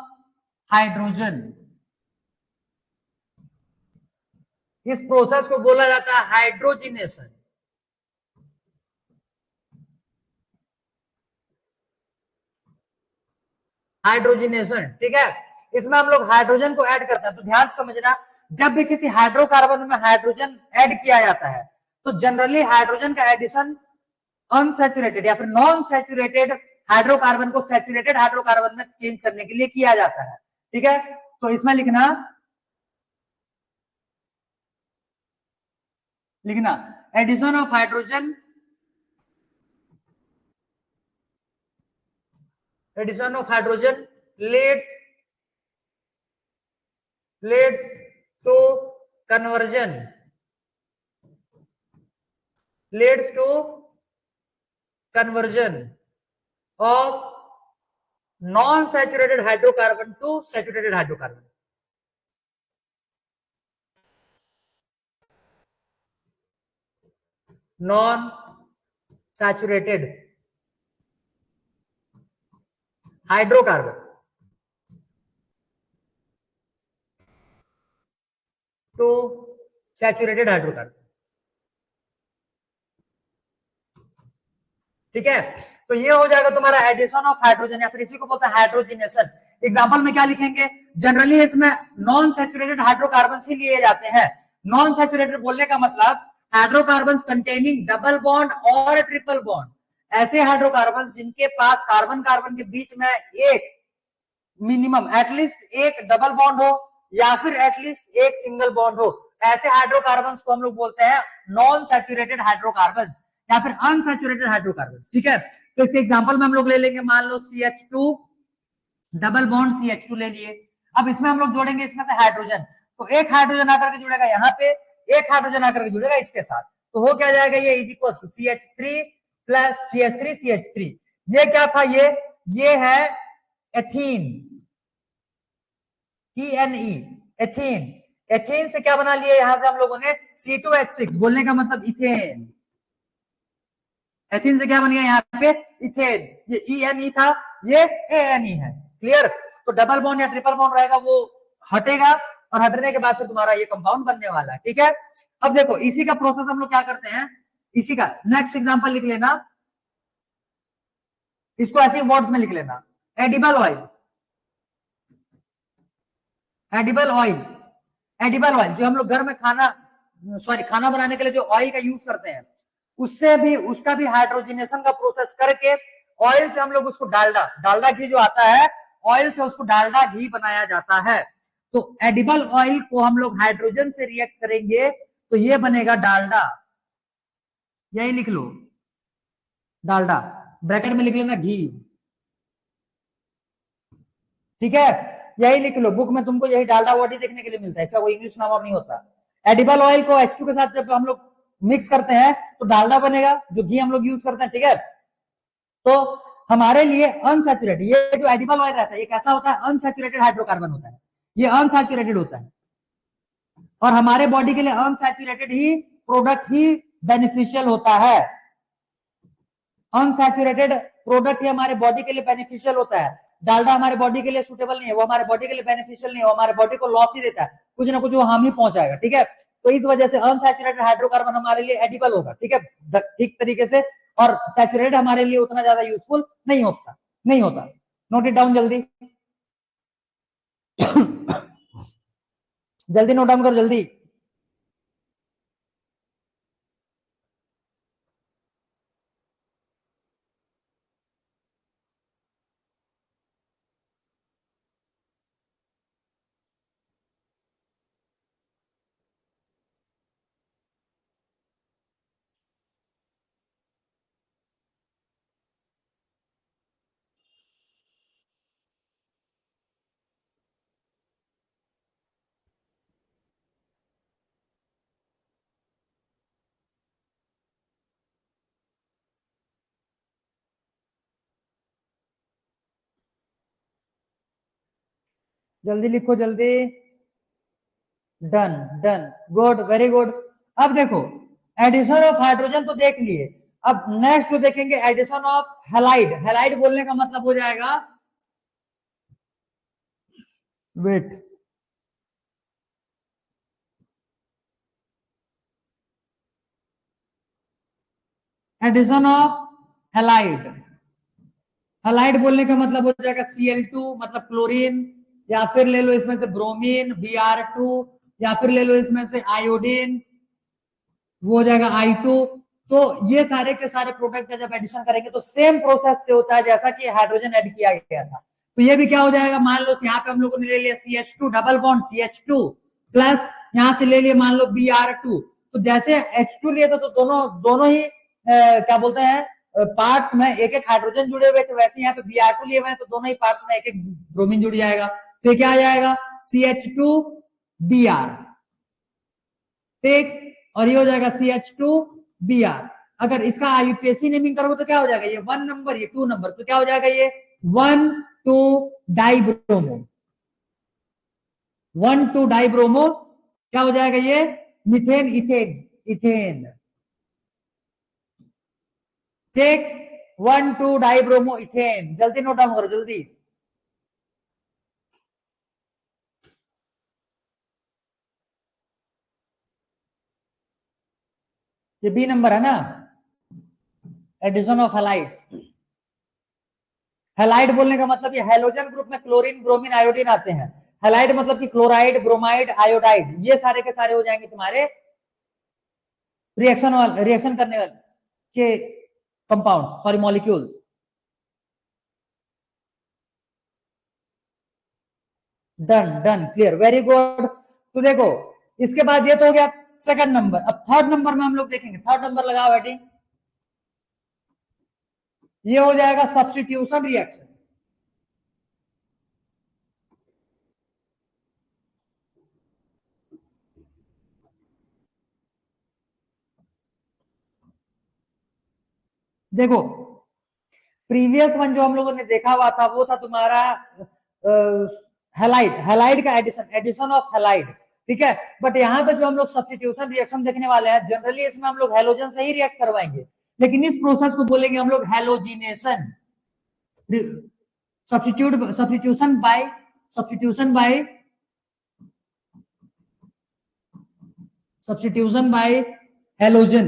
hydrogen. इस प्रोसेस को बोला जाता है हाइड्रोजिनेशन, हाइड्रोजिनेशन, ठीक है। इसमें हम लोग हाइड्रोजन को ऐड करते हैं, तो ध्यान से समझना, जब भी किसी हाइड्रोकार्बन में हाइड्रोजन ऐड किया जाता है, तो जनरली हाइड्रोजन का एडिशन अनसैचुरेटेड या फिर नॉन सैचुरेटेड हाइड्रोकार्बन को सैचुरेटेड हाइड्रोकार्बन में चेंज करने के लिए किया जाता है, ठीक है। तो इसमें लिखना, लिखना addition of hydrogen, addition of hydrogen leads to conversion, leads to conversion of non-saturated hydrocarbon to saturated hydrocarbon. Non-saturated hydrocarbon to saturated hydrocarbon, ठीक है। तो ये हो जाएगा तुम्हारा एडिशन ऑफ हाइड्रोजन, या फिर इसी को बोलते हैं हाइड्रोजिनेशन। एग्जांपल में क्या लिखेंगे, जनरली इसमें नॉन सैचुरेटेड हाइड्रोकार्बन ही लिए जाते हैं। नॉन सैचुरेटेड बोलने का मतलब हाइड्रोकार्बन कंटेनिंग डबल बॉन्ड और ट्रिपल बॉन्ड, ऐसे हाइड्रोकार्बन जिनके पास कार्बन कार्बन के बीच में एक मिनिमम एटलीस्ट एक डबल बॉन्ड हो या फिर एटलीस्ट एक सिंगल बॉन्ड हो, ऐसे हाइड्रोकार्बन को हम लोग बोलते हैं नॉन सैचुरेटेड हाइड्रोकार्बन या फिर अनसैचुरेटेड हाइड्रोकार्बन, ठीक है। तो इसके एग्जांपल में हम लोग ले लेंगे, मान लो CH2 डबल बॉन्ड CH2 ले लिए। अब इसमें हम लोग जोड़ेंगे इसमें से हाइड्रोजन, तो एक हाइड्रोजन आकर के जुड़ेगा यहाँ पे, एक हाइड्रोजन आकर के जुड़ेगा इसके साथ, तो हो क्या जाएगा, ये is equal to CH3 plus CH3 CH3। ये क्या था, ये है एथीन, ENE, एथीन। एथीन से क्या बना लिया यहां से हम लोगों ने C2H6, बोलने का मतलब इथेन, एथीन से क्या बन गया यहाँ पे इथेन, ये ENE था, ये ANE है। क्लियर? तो डबल बॉन्ड या ट्रिपल बॉन्ड रहेगा वो हटेगा, और हटने के बाद फिर तुम्हारा ये कंपाउंड बनने वाला है। ठीक है, अब देखो इसी का प्रोसेस हम लोग क्या करते हैं, इसी का नेक्स्ट एग्जांपल लिख लेना, इसको ऐसे वर्ड्स में लिख लेना, edible oil. Edible oil, edible oil जो हम लोग घर में खाना बनाने के लिए जो ऑयल का यूज करते हैं, उससे भी उसका भी हाइड्रोजनेशन का प्रोसेस करके ऑयल से हम लोग उसको डालडा घी जो आता है, ऑयल से उसको डालडा घी बनाया जाता है। तो एडिबल ऑयल को हम लोग हाइड्रोजन से रिएक्ट करेंगे तो ये बनेगा डालडा, यही लिख लो डालडा, ब्रैकेट में लिख लेना घी। ठीक है, यही लिख लो, बुक में तुमको यही डालडा वर्ड ही देखने के लिए मिलता है, इसका कोई इंग्लिश नाम और नहीं होता। एडिबल ऑयल को H2 के साथ जब हम लोग मिक्स करते हैं तो डालडा बनेगा, जो घी हम लोग यूज करते हैं। ठीक है, तो हमारे लिए अनसैचुरेटेड, ये जो एडिबल ऑयल रहता है ये कैसा होता है, अनसैचुरेटेड हाइड्रोकार्बन होता है, ये अनसैचुरेटेड होता है, और हमारे बॉडी के लिए अनसैचुरेटेड ही प्रोडक्ट ही बेनिफिशियल होता है। अनसैचुरेटेड प्रोडक्ट ही हमारे बॉडी के लिए बेनिफिशियल होता है। डालडा हमारे बॉडी के लिए सुटेबल नहीं है, वो हमारे बॉडी के लिए बेनिफिशियल नहीं है, वो हमारे बॉडी को लॉस ही देता है, कुछ ना कुछ वो हार्म ही पहुंचाएगा। ठीक है, तो इस वजह से अनसैचुरेटेड हाइड्रोकार्बन हमारे लिए एडिबल होगा। ठीक है, ठीक तरीके से, और सैचुरेटेड हमारे लिए उतना ज्यादा यूजफुल नहीं होता। नोट इट डाउन जल्दी जल्दी नोट डाउन करो जल्दी। जल्दी लिखो जल्दी। Done done, good, very good. अब देखो एडिशन ऑफ हाइड्रोजन तो देख लिए, अब नेक्स्ट जो देखेंगे एडिशन ऑफ हैलाइड। हैलाइड बोलने का मतलब हो जाएगा, wait, addition of halide. Halide बोलने का मतलब हो जाएगा Cl2, मतलब क्लोरीन, या फिर ले लो इसमें से ब्रोमीन Br2, या फिर ले लो इसमें से आयोडीन, वो हो जाएगा I2। तो ये सारे के सारे प्रोडक्ट का जब एडिशन करेंगे तो सेम प्रोसेस से होता है जैसा कि हाइड्रोजन ऐड किया गया था। तो ये भी क्या हो जाएगा, मान लो यहाँ पे हम लोगों ने ले लिया CH2 double bond CH2 plus यहाँ से ले लिया मान लो Br2। तो जैसे H2 लिए तो दोनों दोनों ही क्या बोलते हैं पार्ट्स में एक एक हाइड्रोजन जुड़े हुए थे, वैसे यहाँ पे Br2 लिए हुए हैं तो दोनों ही पार्ट्स में एक एक ब्रोमीन जुड़ जाएगा। तो क्या आ जाएगा CH2Br। ठीक, और ये हो जाएगा CH2Br। अगर इसका आईयूपीएसी नेमिंग करोगे तो क्या हो जाएगा, ये 1 नंबर, ये 2 नंबर, तो क्या हो जाएगा ये 1,2 डाइब्रोमो, 1,2 डाइब्रोमो, क्या हो जाएगा ये मिथेन इथेन, इथेन। ठीक, 1,2 डाइब्रोमो इथेन, जल्दी नोट डाउन करो जल्दी। ये बी नंबर है ना, एडिशन ऑफ हैलाइड। हैलाइड बोलने का मतलब ये हैलोजन ग्रुप में क्लोरीन ब्रोमीन आयोडीन आते हैं। हैलाइड मतलब कि क्लोराइड ब्रोमाइड आयोडाइड, ये सारे के सारे हो जाएंगे तुम्हारे रिएक्शन करने वाले के compound, sorry molecules. Done done, clear, very good. तो देखो इसके बाद ये तो हो गया सेकंड नंबर। अब थर्ड नंबर में हम लोग देखेंगे, थर्ड नंबर लगाओ बेटी, ये हो जाएगा सब्स्टिट्यूशन रिएक्शन। देखो प्रीवियस वन जो हम लोगों ने देखा हुआ था वो था तुम्हारा हैलाइड, हैलाइड का एडिशन, एडिशन ऑफ हैलाइड। ठीक है, बट यहाँ पे जो हम लोग सब्स्टिट्यूशन रिएक्शन देखने वाले हैं जनरली इसमें हम लोग हैलोजन से ही रिएक्ट करवाएंगे। लेकिन इस प्रोसेस को बोलेंगे हम लोग halogenation. Substitution by substitution by substitution by halogen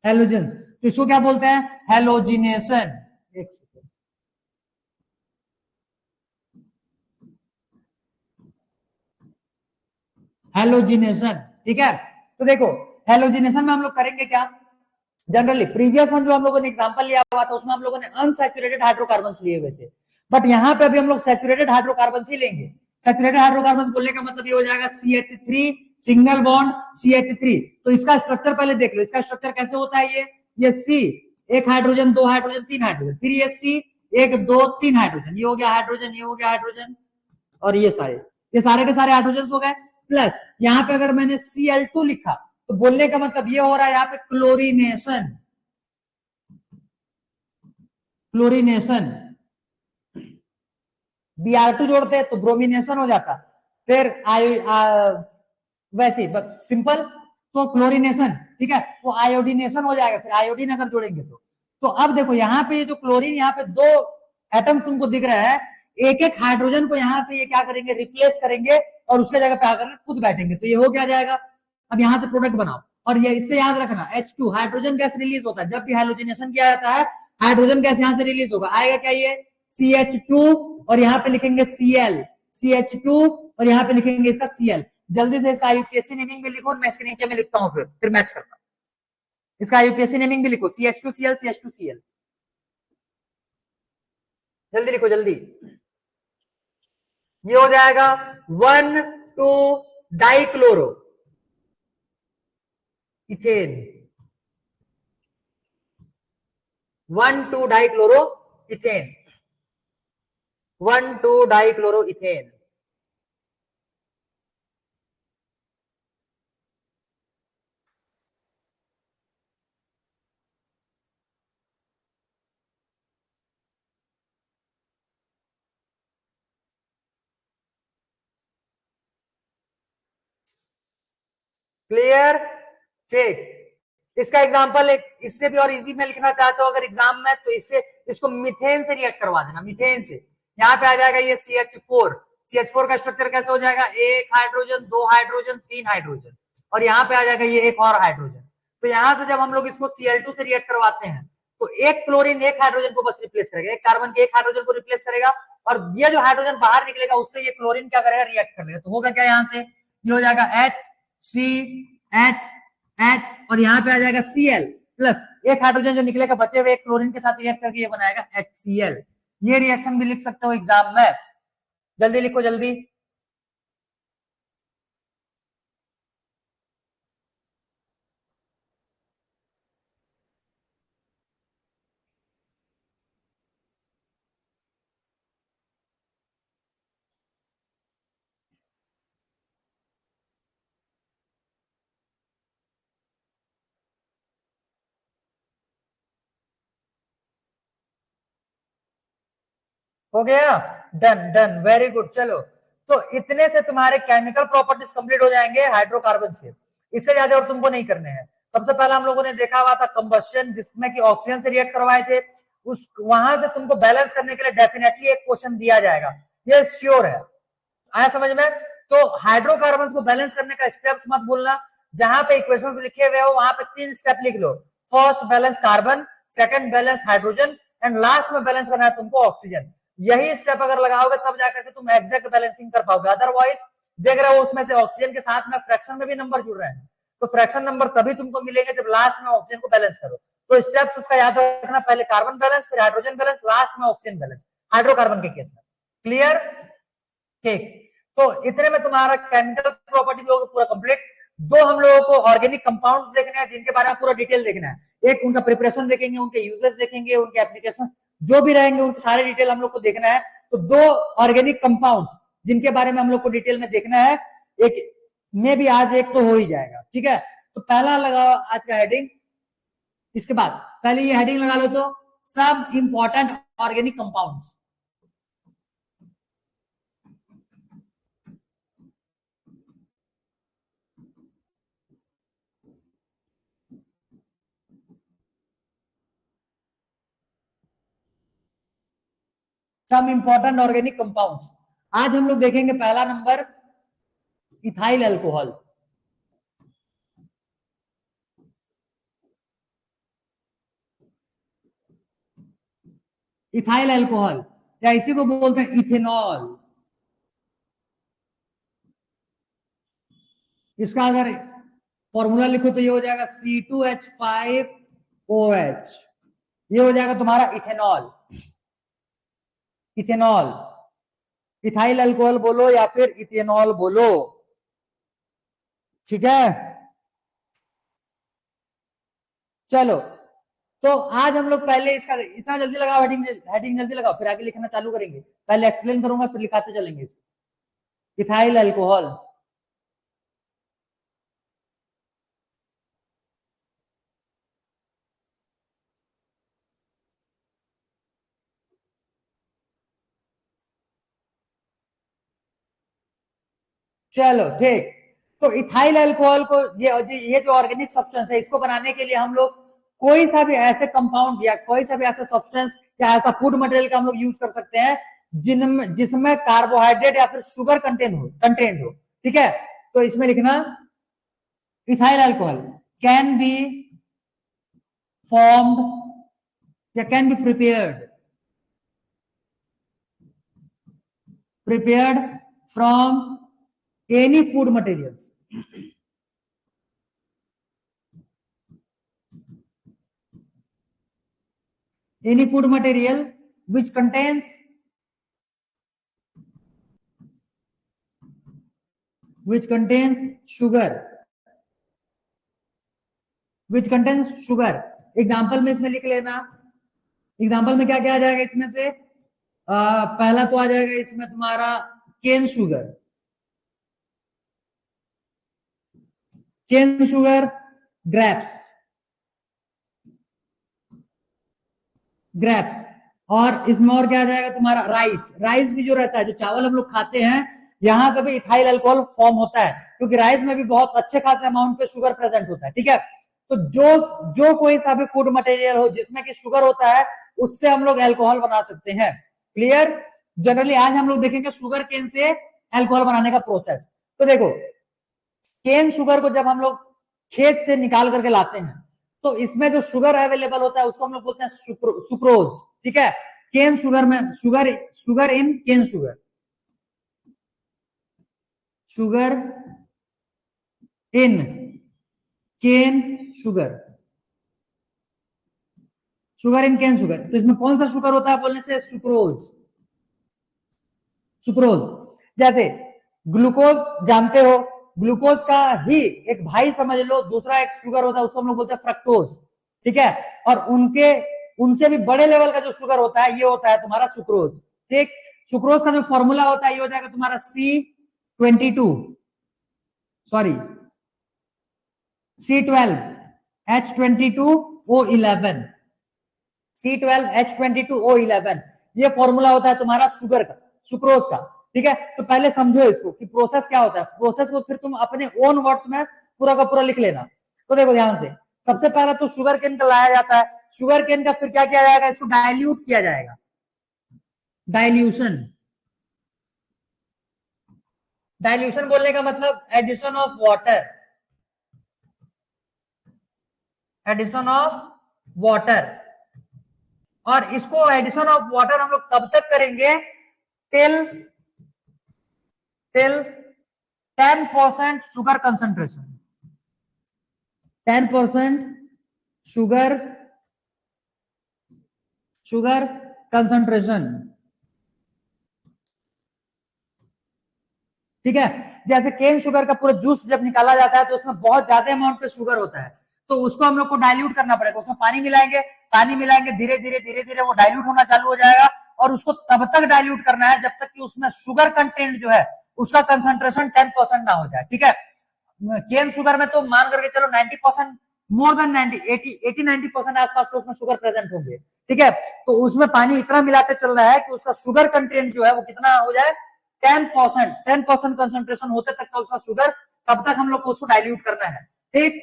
halogens. तो इसको क्या बोलते हैं? हैलोजिनेशन। एक सेकेंड, हैलोजिनेशन। ठीक है, तो देखो हैलोजिनेशन में हम लोग करेंगे क्या? जनरली प्रीवियस वन जो हम लोगों ने एग्जांपल लिया हुआ था उसमें हम लोगों ने अनसैचुरेटेड हाइड्रोकार्बन लिए हुए थे, बट यहाँ पे अभी हम लोग सैचुरेटेड हाइड्रोकार्बन ही लेंगे। सैचुरेटेड हाइड्रोकार्बन बोलने का मतलब ये हो जाएगा CH3 सिंगल बॉन्ड CH3। तो इसका स्ट्रक्चर पहले देख लो, इसका स्ट्रक्चर कैसे होता है? ये C, एक हाइड्रोजन, दो हाइड्रोजन, तीन हाइड्रोजन, फिर ये C, एक दो तीन हाइड्रोजन, ये हो गया हाइड्रोजन, ये हो गया हाइड्रोजन, और ये सारे के सारे हाइड्रोजन हो गए। प्लस यहाँ पे अगर मैंने Cl2 लिखा तो बोलने का मतलब ये हो रहा है यहाँ पे क्लोरीनेशन। क्लोरीनेशन, Br2 जोड़ते हैं तो ब्रोमिनेशन हो जाता, फिर वैसे बस सिंपल, तो क्लोरीनेशन। ठीक है, वो आयोडीनेशन हो जाएगा, फिर आयोडीन अगर जोड़ेंगे तो अब देखो यहाँ पे ये जो क्लोरीन, यहाँ पे दो एटम्स तुमको दिख रहा है, एक एक हाइड्रोजन को यहाँ से ये क्या करेंगे? रिप्लेस करेंगे और उसके जगह पे आकर खुद बैठेंगे, तो ये हो क्या जाएगा? अब यहाँ से प्रोडक्ट बनाओ। और ये इससे याद रखना H2 हाइड्रोजन गैस रिलीज होता है जब भी हैलोजिनेशन किया जाता है, हाइड्रोजन गैस यहाँ से रिलीज होगा, आएगा क्या? ये CH2, और यहाँ पे लिखेंगे Cl, CH2, और यहाँ पे लिखेंगे इसका Cl। जल्दी से इसका यूपीएससी नेमिंग भी लिखो, मैं इसके नीचे में लिखता हूँ, फिर मैच करना। इसका यूपीएससी नेमिंग भी लिखो, CH2Cl, CH2Cl, जल्दी लिखो जल्दी। ये हो जाएगा 1,2 dichloro ethane, 1,2 dichloro ethane, 1,2 dichloro ethane. Clear? ठीक, इसका एग्जांपल एक इससे भी और इजी में लिखना चाहते हो अगर एग्जाम में, तो इससे इसको मीथेन से रिएक्ट करवा देना, मीथेन से। यहाँ पे आ जाएगा ये CH4, CH4 का स्ट्रक्चर कैसे हो जाएगा? एक हाइड्रोजन, दो हाइड्रोजन, तीन हाइड्रोजन, और यहाँ पे आ जाएगा ये एक और हाइड्रोजन। तो यहाँ से जब हम लोग इसको Cl2 से रिएक्ट करवाते हैं तो एक क्लोरीन एक हाइड्रोजन को बस रिप्लेस करेगा, एक कार्बन के एक हाइड्रोजन को रिप्लेस करेगा, और ये जो हाइड्रोजन बाहर निकलेगा उससे ये क्लोरीन क्या करेगा? रिएक्ट कर लेगा। तो होगा क्या? यहाँ से ये हो जाएगा HCH, और यहाँ पे आ जाएगा Cl प्लस एक हाइड्रोजन जो निकलेगा बचे हुए एक क्लोरीन के साथ रिएक्ट करके ये बनाएगा HCl। ये रिएक्शन भी लिख सकते हो एग्जाम में, जल्दी लिखो जल्दी। हो गया? Done done, very good. चलो, तो इतने से तुम्हारे केमिकल प्रॉपर्टीज कंप्लीट हो जाएंगे हाइड्रोकार्बन के। इससे ज्यादा और तुमको नहीं करने हैं। सबसे पहले हम लोगों ने देखा हुआ था कंबस्शन, जिसमें कि ऑक्सीजन से रिएक्ट करवाए थे। उस वहां से तुमको बैलेंस करने के लिए डेफिनेटली एक क्वेश्चन दिया जाएगा, ये श्योर है। आया समझ में? तो हाइड्रोकार्बन को बैलेंस करने का स्टेप्स मत भूलना, जहां पे इक्वेशंस लिखे हुए हो वहां पे 3 स्टेप लिख लो। First balance carbon, second balance hydrogen, and last में बैलेंस करना है तुमको ऑक्सीजन। यही स्टेप अगर लगाओगे तब जाकर के तुम एग्जैक्ट बैलेंसिंग कर पाओगे, अदरवाइज देख रहे हो उसमें से ऑक्सीजन के साथ में फ्रैक्शन में भी नंबर जुड़ रहे हैं, तो फ्रैक्शन नंबर तभी तुमको मिलेंगे जब लास्ट में ऑक्सीजन को बैलेंस करो। तो स्टेप्स उसका याद रखना, पहले कार्बन बैलेंस, फिर हाइड्रोजन बैलेंस, लास्ट में ऑक्सीजन बैलेंस, हाइड्रोकार्बन के केस में। क्लियर? ठीक, तो इतने में तुम्हारा केमिकल प्रॉपर्टी जो पूरा कंप्लीट। दो हम लोगों को ऑर्गेनिक कंपाउंड्स देखने हैं जिनके बारे में पूरा डिटेल देखना है। एक उनका प्रिपरेशन देखेंगे, उनके यूजेस देखेंगे, उनके एप्लीकेशन जो भी रहेंगे उनके सारे डिटेल हम लोग को देखना है। तो दो ऑर्गेनिक कंपाउंड्स जिनके बारे में हम लोग को डिटेल में देखना है, एक में भी आज एक तो हो ही जाएगा। ठीक है, तो पहला लगाओ आज का हेडिंग। इसके बाद पहले ये हेडिंग लगा लो, तो सब important organic compounds. Some important organic compounds. आज हम लोग देखेंगे पहला नंबर इथाइल अल्कोहल। इथाइल अल्कोहल या इसी को बोलते हैं इथेनॉल। इसका अगर फॉर्मूला लिखो तो ये हो जाएगा C2H5OH। ये हो जाएगा तुम्हारा इथेनॉल। इथेनॉल, इथाइल अल्कोहल बोलो या फिर इथेनॉल बोलो, ठीक है। चलो, तो आज हम लोग पहले इसका इतना जल्दी लगाओ, हेडिंग जल्दी लगाओ, फिर आगे लिखना चालू करेंगे। पहले एक्सप्लेन करूंगा फिर लिखाते चलेंगे। इथाइल अल्कोहल, चलो ठीक। तो इथाइल अल्कोहल को ये जो ऑर्गेनिक सब्सटेंस है, इसको बनाने के लिए हम लोग कोई सा भी ऐसे कंपाउंड या कोई सा भी ऐसा सब्सटेंस या ऐसा फूड मटेरियल का हम लोग यूज कर सकते हैं जिसमें कार्बोहाइड्रेट या फिर शुगर कंटेंट हो, ठीक है। तो इसमें लिखना ethyl alcohol can be formed या can be prepared from any food materials, any food material which contains sugar, example में इसमें लिख लेना। एग्जाम्पल में क्या क्या आ जाएगा इसमें से, पहला तो आ जाएगा इसमें तुम्हारा केन शुगर, ग्रेप्स, और इसमें और क्या आ जाएगा तुम्हारा राइस भी जो रहता है, जो चावल हम लोग खाते हैं, यहां से भी इथाइल अल्कोहल फॉर्म होता है, क्योंकि राइस में भी बहुत अच्छे खासे अमाउंट पे शुगर प्रेजेंट होता है, ठीक है। तो जो कोई सा भी फूड मटेरियल हो जिसमें कि शुगर होता है, उससे हम लोग अल्कोहल बना सकते हैं। क्लियर। जनरली आज हम लोग देखेंगे शुगर केन से अल्कोहल बनाने का प्रोसेस। तो देखो, केन शुगर को जब हम लोग खेत से निकाल करके लाते हैं, तो इसमें जो शुगर अवेलेबल होता है उसको हम लोग बोलते हैं सुक्रोज, ठीक है। केन शुगर में sugar in cane sugar in cane sugar. तो इसमें कौन सा शुगर होता है बोलने से, सुक्रोज। जैसे ग्लूकोज जानते हो, ग्लूकोज का ही एक भाई समझ लो दूसरा एक शुगर होता है, उसको हम लोग बोलते हैं फ्रक्टोज, ठीक है। और उनसे भी बड़े लेवल का जो शुगर होता है ये होता है तुम्हारा सुक्रोज, ठीक। सुक्रोज का जो फॉर्मूला होता है ये हो जाएगा तुम्हारा C12H22O11, ये फॉर्मूला होता है तुम्हारा शुगर का, सुक्रोज का, ठीक है। तो पहले समझो इसको कि प्रोसेस क्या होता है, प्रोसेस को फिर तुम अपने ओन वर्ड्स में पूरा का पूरा लिख लेना। तो देखो ध्यान से, सबसे पहले तो शुगर केन का लाया जाता है, शुगर केन का फिर क्या किया जाएगा, इसको डाइल्यूट किया जाएगा, डाइल्यूशन बोलने का मतलब एडिशन ऑफ वाटर, और इसको एडिशन ऑफ वाटर हम लोग कब तक करेंगे, till 10% sugar concentration, 10% sugar concentration, ठीक है। जैसे केन शुगर का पूरा जूस जब निकाला जाता है तो उसमें बहुत ज्यादा अमाउंट पे शुगर होता है, तो उसको हम लोग को डाइल्यूट करना पड़ेगा, उसमें पानी मिलाएंगे, धीरे धीरे वो डाइल्यूट होना चालू हो जाएगा, और उसको तब तक डाइल्यूट करना है जब तक कि उसमें शुगर कंटेंट जो है उसका कंसंट्रेशन 10% ना हो जाए, ठीक है। केन शुगर में तो मान करके चलो 90%, मोर देन 80-90% आसपास के उसमें शुगर प्रेजेंट होंगे, ठीक है। तो उसमें पानी इतना मिलाते चल रहा है कि उसका शुगर कंटेंट जो है वो कितना हो जाए, 10% कंसंट्रेशन होते तक का उसका शुगर, तब तक हम लोग को उसको डाइल्यूट करना है, ठीक।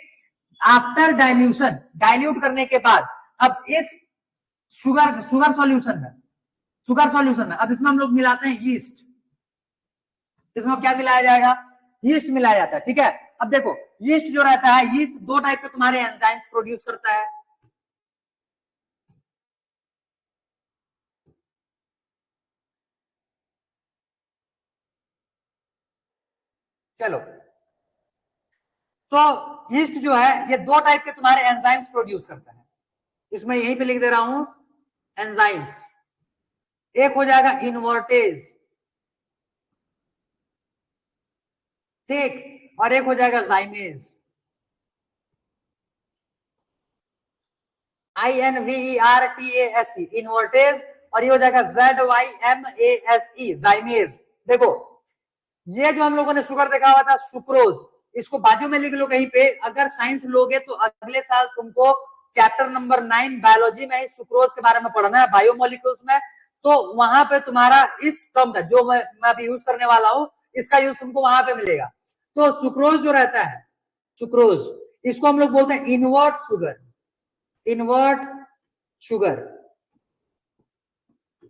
आफ्टर डाइल्यूट करने के बाद अब इस शुगर सॉल्यूशन में शुगर सॉल्यूशन में। अब इसमें हम लोग मिलाते हैं यीस्ट, इसमें क्या मिलाया जाएगा, यीस्ट मिलाया जाता है, ठीक है। अब देखो यीस्ट जो रहता है, यीस्ट दो टाइप के तुम्हारे एंजाइम्स प्रोड्यूस करता है। चलो, तो यीस्ट जो है ये दो टाइप के तुम्हारे एंजाइम्स प्रोड्यूस करता है, इसमें यहीं पे लिख दे रहा हूं एंजाइम्स। एक हो जाएगा इनवर्टेज, ठीक, और एक हो जाएगा जाइमेज, INVERTASE इनवर्टेज, और ये हो जाएगा ZYMASE जाइमेज। देखो ये जो हम लोगों ने शुगर देखा हुआ था सुक्रोज, इसको बाजू में लिख लो कहीं पे, अगर साइंस लोगे तो अगले साल तुमको चैप्टर नंबर 9 बायोलॉजी में सुक्रोज के बारे में पढ़ना है, बायोमोलिक्यूल्स में। तो वहां पे तुम्हारा इस टर्म का जो मैं अभी यूज करने वाला हूं, इसका यूज तुमको वहां पे मिलेगा। तो सुक्रोज जो रहता है, सुक्रोज, इसको हम लोग बोलते हैं इनवर्ट शुगर, इनवर्ट शुगर,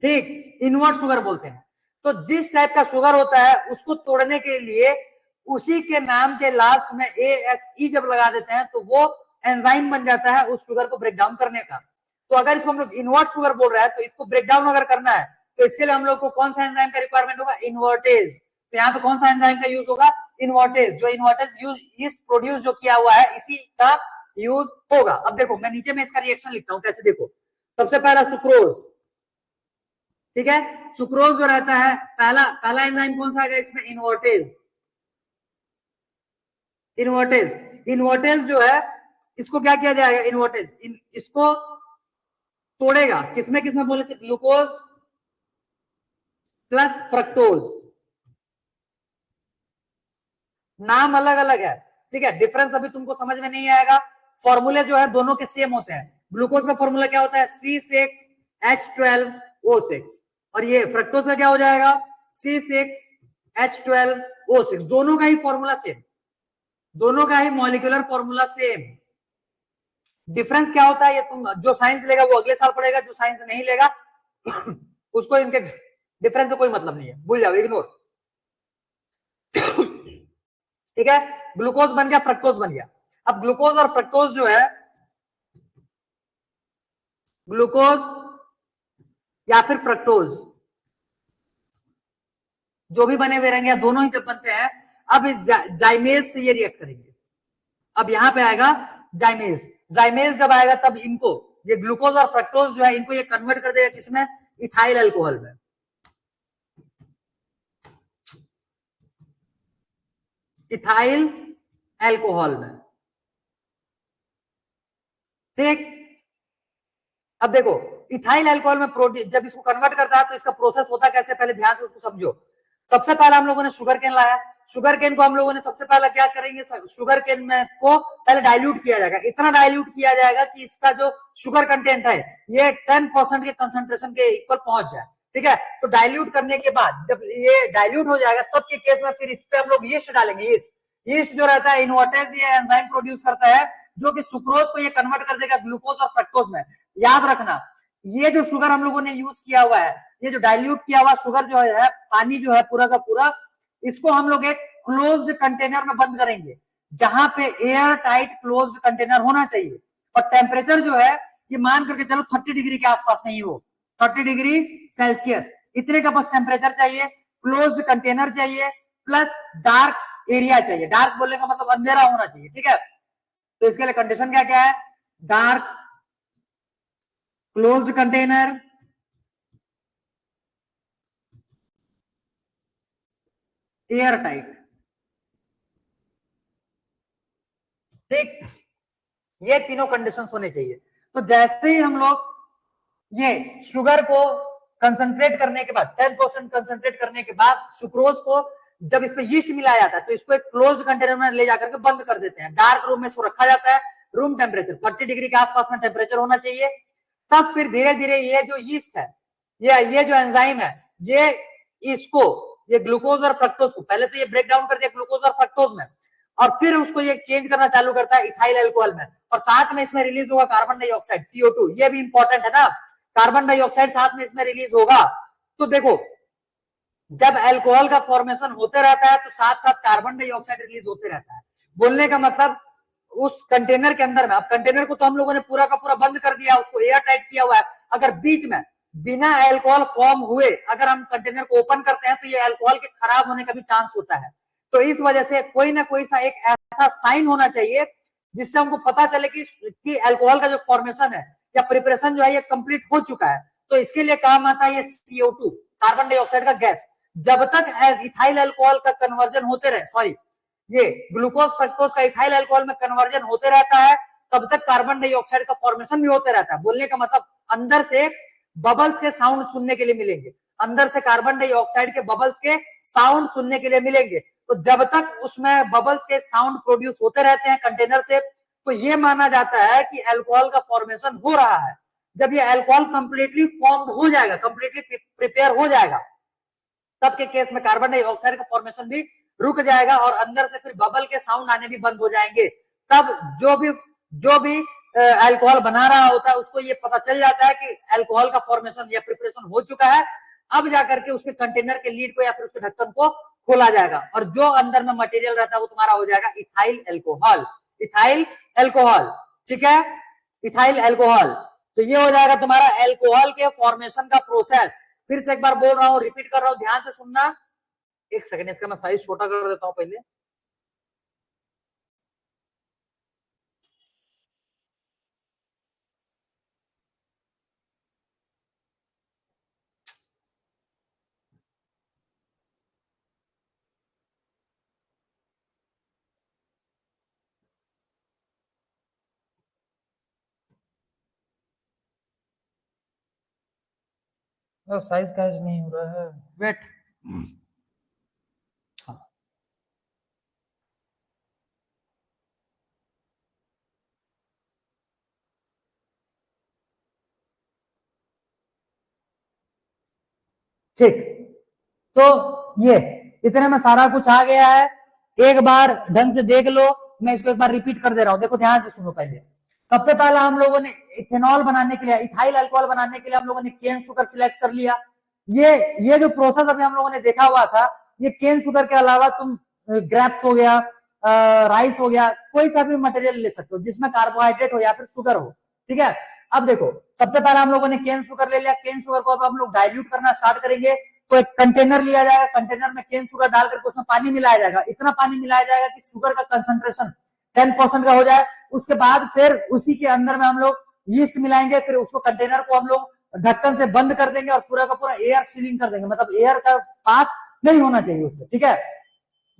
ठीक, इनवर्ट शुगर बोलते हैं। तो जिस टाइप का शुगर होता है उसको तोड़ने के लिए उसी के नाम के लास्ट में ASE जब लगा देते हैं तो वो एंजाइम बन जाता है उस शुगर को ब्रेक डाउन करने का। तो अगर इसको हम लोग इनवर्ट शुगर बोल रहे हैं तो इसको ब्रेक डाउन अगर करना है तो इसके लिए हम लोग को कौन सा एंजाइम का रिक्वायरमेंट होगा, इनवर्टेज। तो यहाँ पे कौन सा एंजाइम का यूज होगा, इनवर्टेज। जो इनवर्टेज यूज प्रोड्यूस जो किया हुआ है इसी का यूज होगा। अब देखो मैं नीचे में इसका रिएक्शन लिखता हूं, कैसे देखो। सबसे पहला सुक्रोज, ठीक है, सुक्रोज जो रहता है, पहला पहला एंजाइम कौन सा आएगा इसमें, इनवर्टेज, इनवर्टेज। इनवर्टेज जो है इसको क्या किया जाएगा, इनवर्टेज इसको तोड़ेगा किसमें किसमें बोले से, ग्लूकोज प्लस फ्रक्टोज। नाम अलग अलग है, ठीक है, डिफरेंस अभी तुमको समझ में नहीं आएगा। फॉर्मूले जो है दोनों के सेम होते हैं। ग्लूकोज का फॉर्मूला क्या होता है, C6H12O6, और ये फ्रक्टोज का क्या हो जाएगा, C6H12O6। दोनों का ही फॉर्मूला सेम, दोनों का ही मॉलिक्यूलर फॉर्मूला सेम। डिफरेंस क्या होता है ये तुम जो साइंस लेगा वो अगले साल पढ़ेगा, जो साइंस नहीं लेगा उसको इनके डिफरेंस से कोई मतलब नहीं है, भूल जाओ, इग्नोर। ठीक है, ग्लूकोज बन गया, फ्रक्टोज बन गया। अब ग्लूकोज और फ्रक्टोज जो है, ग्लूकोज या फिर फ्रक्टोज जो भी बने हुए रहेंगे, दोनों ही जब बनते हैं, अब इस जाइमेज से ये रिएक्ट करेंगे। अब यहां पे आएगा जाइमेज, जाइमेज जब आएगा तब इनको, ये ग्लूकोज और फ्रक्टोज जो है इनको ये कन्वर्ट कर देगा किसमें, इथाइल अल्कोहल में, इथाइल अल्कोहल में, ठीक। अब देखो इथाइल अल्कोहल में प्रोटीन जब इसको कन्वर्ट करता है तो इसका प्रोसेस होता कैसे, पहले ध्यान से उसको समझो। सबसे पहले हम लोगों ने शुगर केन लाया, शुगर केन को हम लोगों ने सबसे पहले क्या करेंगे, शुगर केन में को पहले डाइल्यूट किया जाएगा, इतना डाइल्यूट किया जाएगा कि इसका जो शुगर कंटेंट है ये 10% के कंसंट्रेशन के इक्वल पहुंच जाए, ठीक है। तो डाइल्यूट करने के बाद जब ये डाइल्यूट हो जाएगा तब के केस में फिर इस पे हम लोग यीस्ट डालेंगे, यीस्ट। यीस्ट जो रहता है इनवर्टेज ये एंजाइम प्रोड्यूस करता है जो कि सुक्रोज को ये कन्वर्ट कर देगा ग्लूकोज और फ्रक्टोज में। याद रखना ये जो शुगर हम लोगों ने यूज किया हुआ है, ये जो डाइल्यूट किया हुआ शुगर जो है, पानी जो है पूरा का पूरा, इसको हम लोग एक क्लोज्ड कंटेनर में बंद करेंगे जहां पे एयर टाइट क्लोज्ड कंटेनर होना चाहिए। और टेम्परेचर जो है ये मान करके चलो 30 डिग्री के आसपास नहीं हो, 30 डिग्री सेल्सियस इतने का बस टेम्परेचर चाहिए, क्लोज्ड कंटेनर चाहिए, प्लस डार्क एरिया चाहिए। डार्क बोलने का मतलब अंधेरा होना चाहिए, ठीक है। तो इसके लिए कंडीशन क्या क्या है, dark closed container, air tight, ठीक, ये तीनों कंडीशंस होने चाहिए। तो जैसे ही हम लोग ये शुगर को कंसंट्रेट करने के बाद 10% कंसंट्रेट करने के बाद सुक्रोज को जब इसमें यीस्ट मिलाया जाता है तो इसको एक क्लोज कंटेनर में ले जाकर के बंद कर देते हैं, डार्क रूम में इसको रखा जाता है, रूम टेम्परेचर 30 डिग्री के आसपास में टेम्परेचर होना चाहिए। तब फिर धीरे धीरे ये जो यीस्ट है, ये जो एंजाइम है, ये इसको ये ग्लूकोज और फ्रक्टोज को पहले तो ये ब्रेक डाउन कर दिया ग्लूकोज और फ्रक्टोज में, और फिर उसको ये चेंज करना चालू करता है इथाइल अल्कोहल में, और साथ में इसमें रिलीज होगा कार्बन डाइऑक्साइड CO2। ये भी इंपॉर्टेंट है ना, कार्बन डाइऑक्साइड साथ में इसमें रिलीज होगा। तो देखो, जब अल्कोहल का फॉर्मेशन होते रहता है तो साथ साथ कार्बन डाइऑक्साइड रिलीज होते रहता है। बोलने का मतलब उस कंटेनर के अंदर में, अब कंटेनर को तो हम लोगों ने पूरा का पूरा बंद कर दिया, उसको एयर टाइट किया हुआ है, अगर बीच में बिना अल्कोहल फॉर्म हुए अगर हम कंटेनर को ओपन करते हैं तो ये अल्कोहल के खराब होने का भी चांस होता है। तो इस वजह से कोई ना कोई सा एक ऐसा साइन होना चाहिए जिससे हमको पता चले कि अल्कोहल का जो फॉर्मेशन है या प्रिपरेशन जो है ये कंप्लीट हो चुका है। तो इसके लिए काम आता है ये CO2, कार्बन डाइऑक्साइड का गैस। जब तक इथाइल अल्कोहल का कन्वर्जन होते रहे, सॉरी, ये ग्लूकोज फ्रक्टोज का इथाइल अल्कोहल में कन्वर्जन होते रहता है, तब तक कार्बन डाइऑक्साइड का फॉर्मेशन भी होते रहता है। बोलने का मतलब अंदर से बबल्स के साउंड सुनने के लिए मिलेंगे, अंदर से कार्बन डाइऑक्साइड के बबल्स के साउंड सुनने के लिए मिलेंगे। तो जब तक उसमें बबल्स के साउंड प्रोड्यूस होते रहते हैं कंटेनर से, तो ये माना जाता है कि अल्कोहल का फॉर्मेशन हो रहा है। जब ये अल्कोहल कंप्लीटली फॉर्म हो जाएगा, कंप्लीटली प्रिपेयर हो जाएगा, तब के केस में कार्बन डाइऑक्साइड का फॉर्मेशन भी रुक जाएगा और अंदर से फिर बबल के साउंड आने भी बंद हो जाएंगे। तब जो भी अल्कोहल बना रहा होता है उसको ये पता चल जाता है कि अल्कोहल का फॉर्मेशन या प्रिपरेशन हो चुका है। अब जाकर के उसके कंटेनर के लीड को या फिर उसके ढक्कन को खोला जाएगा और जो अंदर में मटेरियल रहता है वो तुम्हारा हो जाएगा इथाइल अल्कोहल। इथाइल अल्कोहल, ठीक है, इथाइल अल्कोहल। तो ये हो जाएगा तुम्हारा अल्कोहल के फॉर्मेशन का प्रोसेस। फिर से एक बार बोल रहा हूँ, रिपीट कर रहा हूँ, ध्यान से सुनना। एक सेकंड, इसका मैं साइज छोटा कर देता हूं पहले। साइज का नहीं हो रहा है, वेट। हाँ, ठीक। तो ये इतने में सारा कुछ आ गया है। एक बार ढंग से देख लो, मैं इसको एक बार रिपीट कर दे रहा हूं, देखो ध्यान से सुनो। पहले सबसे पहला हम लोगों ने इथेनॉल बनाने के लिए, इथाइल अल्कोहल बनाने के लिए हम लोगों ने केन शुगर सिलेक्ट कर लिया। ये जो प्रोसेस अभी हम लोगों ने देखा हुआ था, ये केन शुगर के अलावा तुम ग्रेप्स हो गया, राइस हो गया, कोई सा भी मटेरियल ले सकते हो जिसमें कार्बोहाइड्रेट हो या फिर शुगर हो, ठीक है। अब देखो, सबसे पहले हम लोगों ने केन शुगर ले लिया, केन शुगर को अब हम लोग डाइल्यूट करना स्टार्ट करेंगे। तो एक कंटेनर लिया जाएगा, कंटेनर में केन शुगर डाल करके उसमें पानी मिलाया जाएगा, इतना पानी मिलाया जाएगा कि शुगर का कंसंट्रेशन 10% का हो जाए। उसके बाद फिर उसी के अंदर में हम लोग यीस्ट मिलाएंगे, फिर उसको कंटेनर को हम लोग ढक्कन से बंद कर देंगे और पूरा का पूरा एयर सीलिंग कर देंगे, मतलब एयर का पास नहीं होना चाहिए उसमें, ठीक है।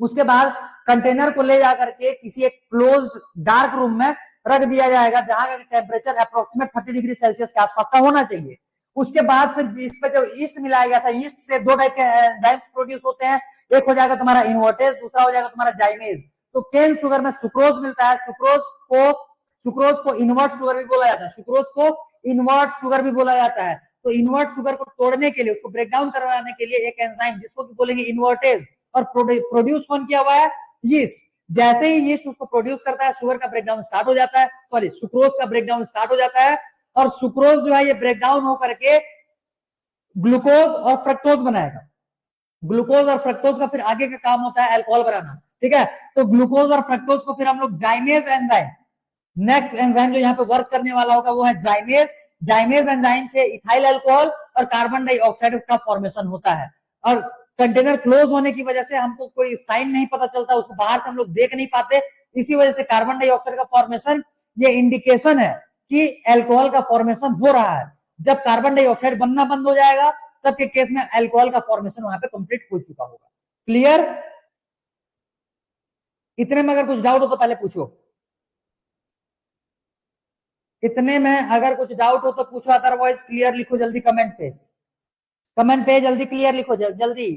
उसके बाद कंटेनर को ले जाकर के किसी एक क्लोज्ड डार्क रूम में रख दिया जाएगा जहां का टेम्परेचर अप्रोक्सीमेट 30 डिग्री सेल्सियस के आसपास का होना चाहिए। उसके बाद फिर इस पे जो ईस्ट मिलाया गया था, ईस्ट से दो टाइप के एंजाइम्स प्रोड्यूस होते हैं, एक हो जाएगा तुम्हारा इन्वर्टेज, दूसरा हो जाएगा तुम्हारा जाइमेज। तो केन शुगर में सुक्रोज मिलता है, सुक्रोज को इन्वर्ट शुगर भी बोला जाता है, सुक्रोज को इन्वर्ट शुगर भी बोला जाता है। तो इन्वर्ट शुगर को तोड़ने के लिए, उसको ब्रेक डाउन करवाने के लिए एक एंजाइम जिसको बोलेंगे इन्वर्टेज, और प्रोड्यूस कौन किया हुआ है, यीस्ट। जैसे ही यीस्ट उसको प्रोड्यूस करता है, शुगर का ब्रेकडाउन स्टार्ट हो जाता है, सॉरी सुक्रोज का ब्रेकडाउन स्टार्ट हो जाता है, और सुक्रोज जो है ये ब्रेकडाउन होकर के ग्लूकोज और फ्रक्टोज बनाएगा। ग्लूकोज और फ्रक्टोज का फिर आगे का काम होता है अल्कोहल बनाना, ठीक है। तो ग्लूकोज और फ्रक्टोज को फिर हम लोग जाइमेज एंजाइम, नेक्स्ट एंजाइम जो यहाँ पे वर्क करने वाला होगा वो है जाइमेज। जाइमेज एंजाइम से इथाइल अल्कोहल और कार्बन डाइऑक्साइड का फॉर्मेशन होता है। और कंटेनर क्लोज होने की वजह से हमको कोई साइन नहीं पता चलता, उसको बाहर से हम लोग देख नहीं पाते, इसी वजह से कार्बन डाइऑक्साइड का फॉर्मेशन ये इंडिकेशन है कि अल्कोहल का फॉर्मेशन हो रहा है। जब कार्बन डाइऑक्साइड बनना बंद हो जाएगा तब के केस में अल्कोहल का फॉर्मेशन वहां पे कंप्लीट हो चुका होगा। क्लियर? इतने में अगर कुछ डाउट हो तो पहले पूछो, इतने में अगर कुछ डाउट हो तो पूछो, अदरवाइज क्लियर लिखो जल्दी कमेंट पे, कमेंट पे जल्दी क्लियर लिखो जल्दी।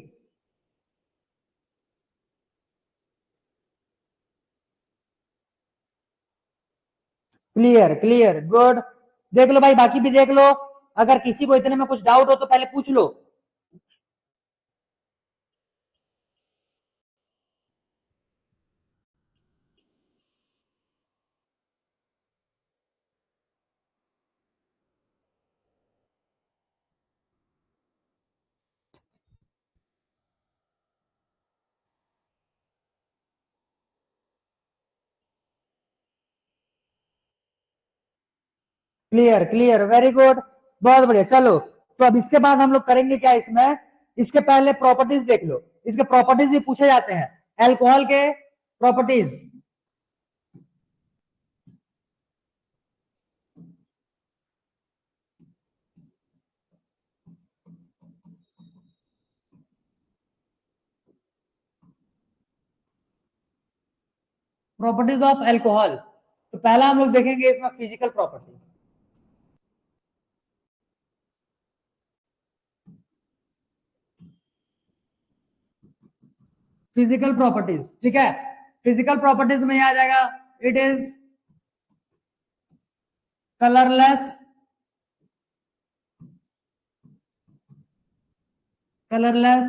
Clear clear, good. देख लो भाई, बाकी भी देख लो, अगर किसी को इतने में कुछ डाउट हो तो पहले पूछ लो। क्लियर क्लियर, वेरी गुड, बहुत बढ़िया। चलो तो अब इसके बाद हम लोग करेंगे क्या इसमें, इसके पहले प्रॉपर्टीज देख लो, इसके प्रॉपर्टीज भी पूछे जाते हैं, अल्कोहल के प्रॉपर्टीज। प्रॉपर्टीज ऑफ अल्कोहल, तो पहला हम लोग देखेंगे इसमें फिजिकल प्रॉपर्टी। फिजिकल प्रॉपर्टीज, ठीक है, फिजिकल प्रॉपर्टीज में आ जाएगा, it is colourless, colourless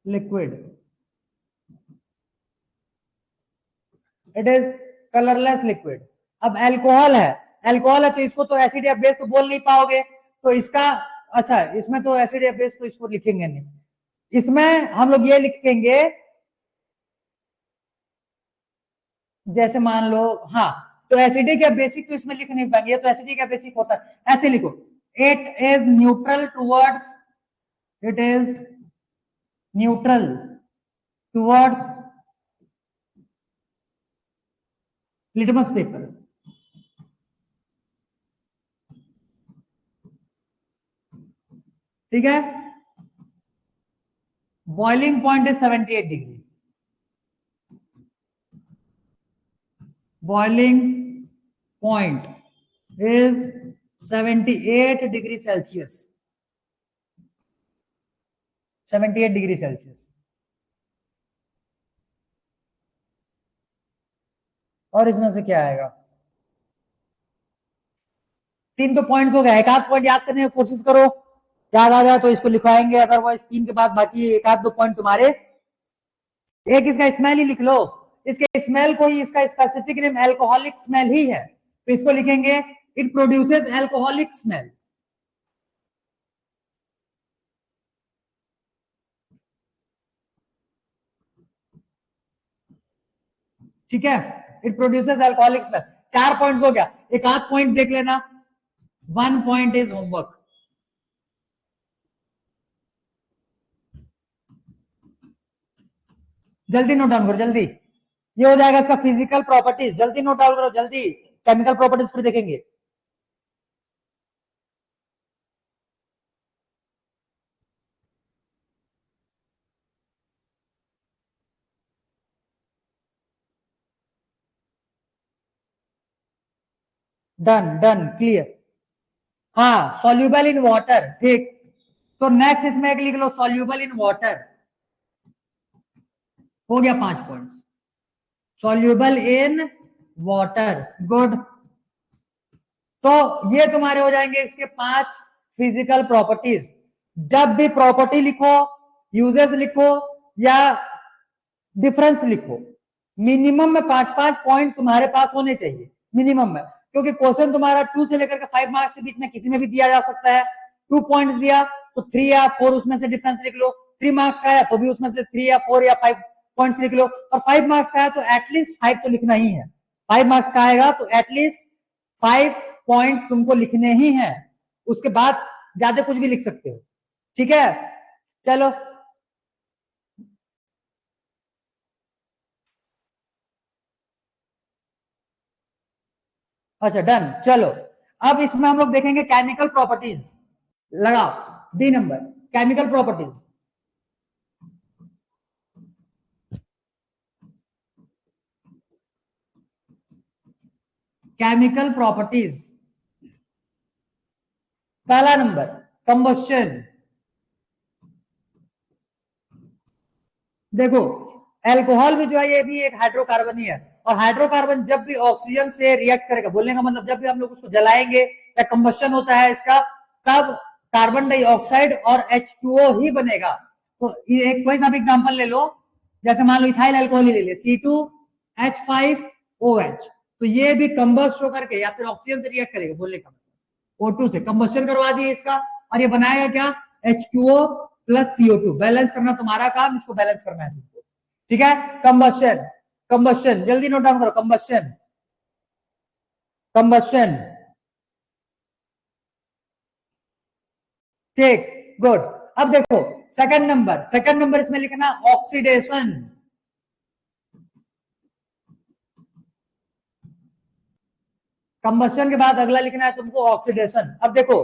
liquid, it is colourless liquid. अब अल्कोहल है, अल्कोहल है तो इसको तो एसिड या बेस तो बोल नहीं पाओगे, तो इसका, अच्छा इसमें तो एसिड या बेस तो इसको लिखेंगे नहीं, इसमें हम लोग ये लिखेंगे, जैसे मान लो, हाँ, तो एसिडिक या बेसिक तो इसमें लिख नहीं पाएंगे, तो एसिडिक या बेसिक होता है, ऐसे लिखो, it is neutral towards, it is neutral towards litmus paper, ठीक है, boiling point is 78 degree, boiling point is 78 degree Celsius, 78 degree Celsius. और इसमें से क्या आएगा, तीन तो पॉइंट्स हो गया, एक आध पॉइंट याद करने की कोशिश करो, याद आ जाए तो इसको लिखवाएंगे, अदरवाइज तीन के बाद बाकी एक आध दो पॉइंट तुम्हारे। एक इसका स्मेल ही लिख लो, इसके स्मेल को ही, इसका स्पेसिफिक नेम अल्कोहलिक स्मेल ही है, तो इसको लिखेंगे इट प्रोड्यूसेस अल्कोहलिक स्मेल, ठीक है, इट प्रोड्यूसेस अल्कोहलिक स्मेल। चार पॉइंट्स हो गया, एक आध पॉइंट देख लेना, वन पॉइंट इज होमवर्क, जल्दी नोट डाउन करो जल्दी, ये हो जाएगा इसका फिजिकल प्रॉपर्टीज, जल्दी नोट डाउन करो जल्दी, केमिकल प्रॉपर्टीज फिर देखेंगे। डन डन क्लियर, हाँ सॉल्यूबल इन वाटर, ठीक, तो नेक्स्ट इसमें एक लिख लो, सॉल्यूबल इन वाटर, हो गया 5 points, soluble in water, good. तो ये तुम्हारे हो जाएंगे इसके 5 फिजिकल प्रॉपर्टीज। जब भी प्रॉपर्टी लिखो, यूजेस लिखो या डिफरेंस लिखो, मिनिमम में 5-5 पॉइंट्स तुम्हारे पास होने चाहिए, मिनिमम में, क्योंकि क्वेश्चन तुम्हारा 2 से लेकर के 5 मार्क्स के बीच में किसी में भी दिया जा सकता है। 2 पॉइंट्स दिया तो 3 या 4 उसमें से डिफरेंस लिख लो, 3 मार्क्स का है तो भी उसमें से 3 या 4 या 5 पॉइंट्स लिख लो, और 5 मार्क्स का है तो एटलीस्ट 5 तो लिखना ही है, 5 मार्क्स का आएगा तो एटलीस्ट 5 पॉइंट्स तुमको लिखने ही हैं, उसके बाद ज्यादा कुछ भी लिख सकते हो, ठीक है। चलो अच्छा डन, चलो अब इसमें हम लोग देखेंगे केमिकल प्रॉपर्टीज, लगाओ D number, chemical properties, chemical properties, पहला नंबर कंबस्शन। देखो अल्कोहल भी जो है ये भी एक हाइड्रोकार्बन ही है, और हाइड्रोकार्बन जब भी ऑक्सीजन से रिएक्ट करेगा, बोलने का मतलब जब भी हम लोग उसको जलाएंगे या कंबस्शन होता है इसका, तब कार्बन डाइऑक्साइड और H2O ही बनेगा। तो एक कोई सा भी एग्जांपल ले लो, जैसे मान लो इथाइल अल्कोहल ही ले ले, C2H5OH, तो ये भी कंबस्ट होकर के या फिर ऑक्सीजन से रिएक्ट करेगा, बोलने का मतलब O2 से कंबस्शन करवा दिए इसका, और ये बनाएगा क्या, H2O प्लस CO2, बैलेंस करना तुम्हारा काम, इसको बैलेंस करना है तुमको, ठीक है। कंबस्शन, कंबस्शन जल्दी नोट डाउन करो, कंबस्शन, कंबस्शन, ठीक, गुड। अब देखो सेकंड नंबर इसमें लिखना ऑक्सीडेशन। कंबस्शन के बाद अगला लिखना है तुमको ऑक्सीडेशन। अब देखो,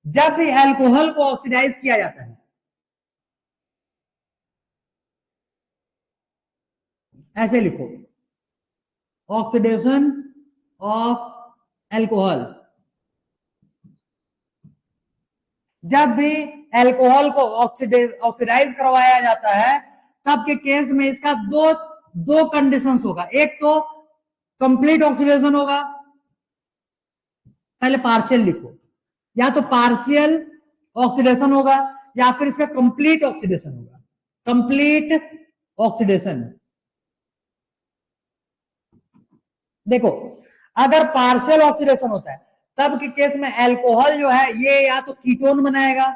जब भी अल्कोहल को ऑक्सीडाइज किया जाता है, ऐसे लिखो, ऑक्सीडेशन ऑफ एल्कोहल। जब भी अल्कोहल को ऑक्सीडाइज करवाया जाता है, तब के केस में इसका दो दो कंडीशंस होगा। एक तो कंप्लीट ऑक्सीडेशन होगा, पहले पार्शियल लिखो, या तो पार्शियल ऑक्सीडेशन होगा या फिर इसका कंप्लीट ऑक्सीडेशन होगा। कंप्लीट ऑक्सीडेशन, देखो अगर पार्शियल ऑक्सीडेशन होता है तब के केस में अल्कोहल जो है ये या तो कीटोन बनाएगा,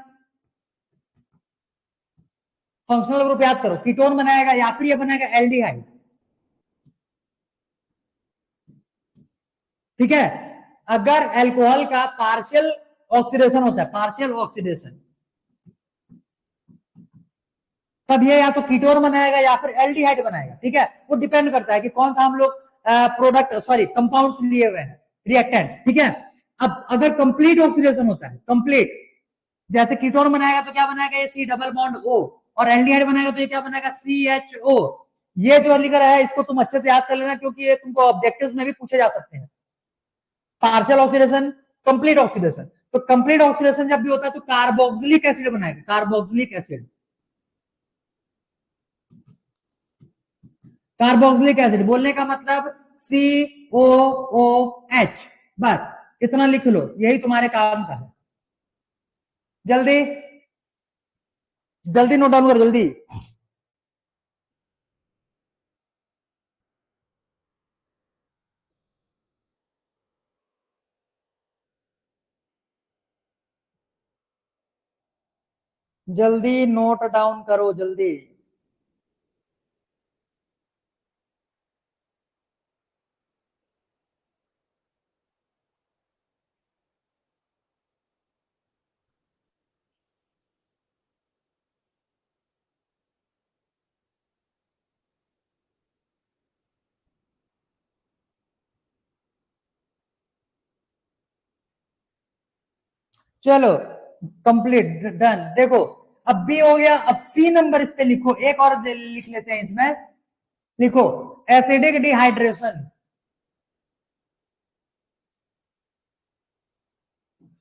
फंक्शनल ग्रुप याद करो, कीटोन बनाएगा, या फिर ये बनाएगा एल्डिहाइड। ठीक है, अगर अल्कोहल का पार्शियल ऑक्सीडेशन होता है, पार्शियल ऑक्सीडेशन, तब ये या तो कीटोन बनाएगा या फिर एल्डिहाइड बनाएगा। ठीक है, वो डिपेंड करता है कि कौन सा हम लोग प्रोडक्ट सॉरी कंपाउंड्स लिए हुए हैं, रिएक्टेंट। ठीक है, अब अगर कंप्लीट ऑक्सीडेशन होता है, कंप्लीट, जैसे कीटोन बनाएगा तो क्या बनाएगा, ये सी डबल बॉन्ड ओ, और एल्डिहाइड बनाएगा तो ये क्या बनाएगा, सी एच ओ। ये जो लिखा है इसको तुम अच्छे से याद कर लेना, क्योंकि ये तुमको ऑब्जेक्टिव्स में भी पूछे जा सकते हैं। Partial oxidation, complete oxidation. तो कंप्लीट ऑक्सीडेशन जब भी होता है तो कार्बोक्सिलिक एसिड बनाएगा, कार्बोक्सिलिक एसिड, कार्बोक्सिलिक एसिड बोलने का मतलब COOH। बस इतना लिख लो, यही तुम्हारे काम का है। जल्दी जल्दी नोट डाउन करो, जल्दी। जल्दी नोट डाउन करो, जल्दी। चलो कंप्लीट, डन। देखो अब बी हो गया, अब सी नंबर इस पे लिखो, एक और लिख लेते हैं इसमें। लिखो acidic dehydration,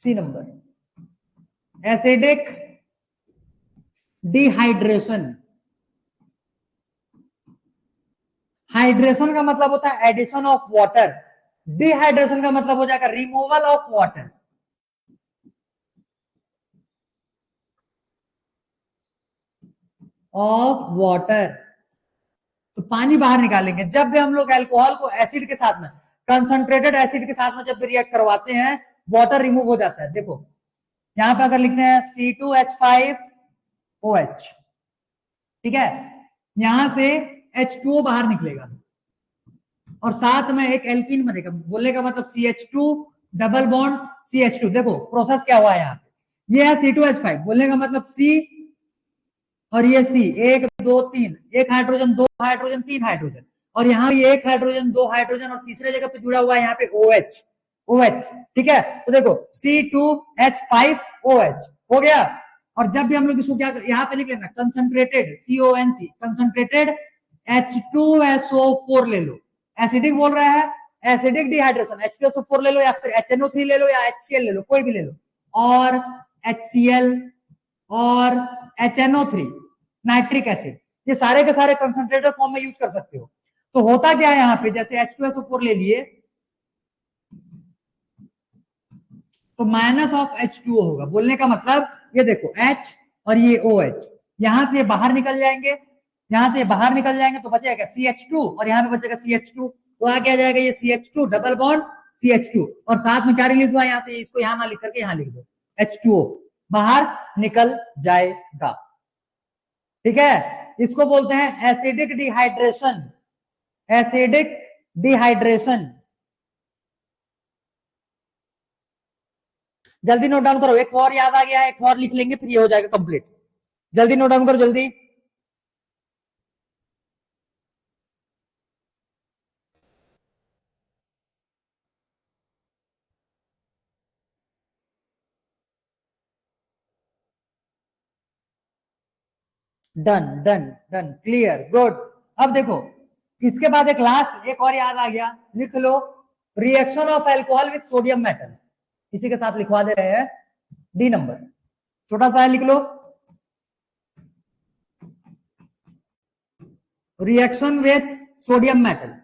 C number acidic dehydration. Hydration का मतलब होता है एडिशन ऑफ वाटर, डिहाइड्रेशन का मतलब हो जाएगा removal of water. Of water, तो पानी बाहर निकालेंगे। जब भी हम लोग अल्कोहल को एसिड के साथ में, कंसंट्रेटेड एसिड के साथ में जब भी रिएक्ट करवाते हैं, वाटर रिमूव हो जाता है। देखो यहां पे अगर लिखते हैं C2H5OH, ठीक है, यहां से H2O बाहर निकलेगा और साथ में एक एल्कीन बनेगा। बोलने का मतलब CH2 डबल बॉन्ड CH2। देखो प्रोसेस क्या हुआ है यहाँ पे, ये है C2H5, बोलने का मतलब C और ये C, एक दो तीन, एक हाइड्रोजन, दो हाइड्रोजन, तीन हाइड्रोजन, और यहाँ भी एक हाइड्रोजन, दो हाइड्रोजन, और तीसरे जगह पे जुड़ा हुआ है यहाँ पे OH, OH। ठीक है, तो देखो C2H5OH हो गया। और जब भी हम लोग इसको क्या यहाँ पे लिख लेना, कंसंट्रेटेड CONC, कंसंट्रेटेड H2SO4 ले लो, एसिडिक बोल रहा है, एसिडिक डिहाइड्रेशन, H2SO4 ले लो, या फिर HNO3 ले लो, या HCl ले लो, कोई भी ले लो, और HCl और HNO3 नाइट्रिक एसिड, ये सारे के सारे कंसंट्रेटेड फॉर्म में यूज कर सकते हो। तो होता क्या है यहाँ पे, जैसे H2SO4 ले लिए तो माइनस ऑफ H2O होगा। बोलने का मतलब ये देखो H और ये OH, यहां से बाहर निकल जाएंगे, यहां से बाहर निकल जाएंगे तो बचेगा CH2, और यहाँ पे बचेगा CH2, तो आ क्या जाएगा, ये CH2 डबल बॉन्ड CH2, और साथ में क्या रिलीज हुआ यहाँ से, इसको यहाँ ना लिख करके यहाँ लिख दो, H2O बाहर निकल जाएगा। ठीक है, इसको बोलते हैं एसिडिक डिहाइड्रेशन, एसिडिक डिहाइड्रेशन। जल्दी नोट डाउन करो, एक और याद आ गया है, एक और लिख लेंगे फिर ये हो जाएगा कंप्लीट। जल्दी नोट डाउन करो जल्दी। Done done done, clear, good. अब देखो इसके बाद एक लास्ट एक और याद आ गया, लिख लो, reaction of alcohol with sodium metal, इसी के साथ लिखवा दे रहे हैं, डी नंबर, छोटा सा है, लिख लो, reaction with sodium metal.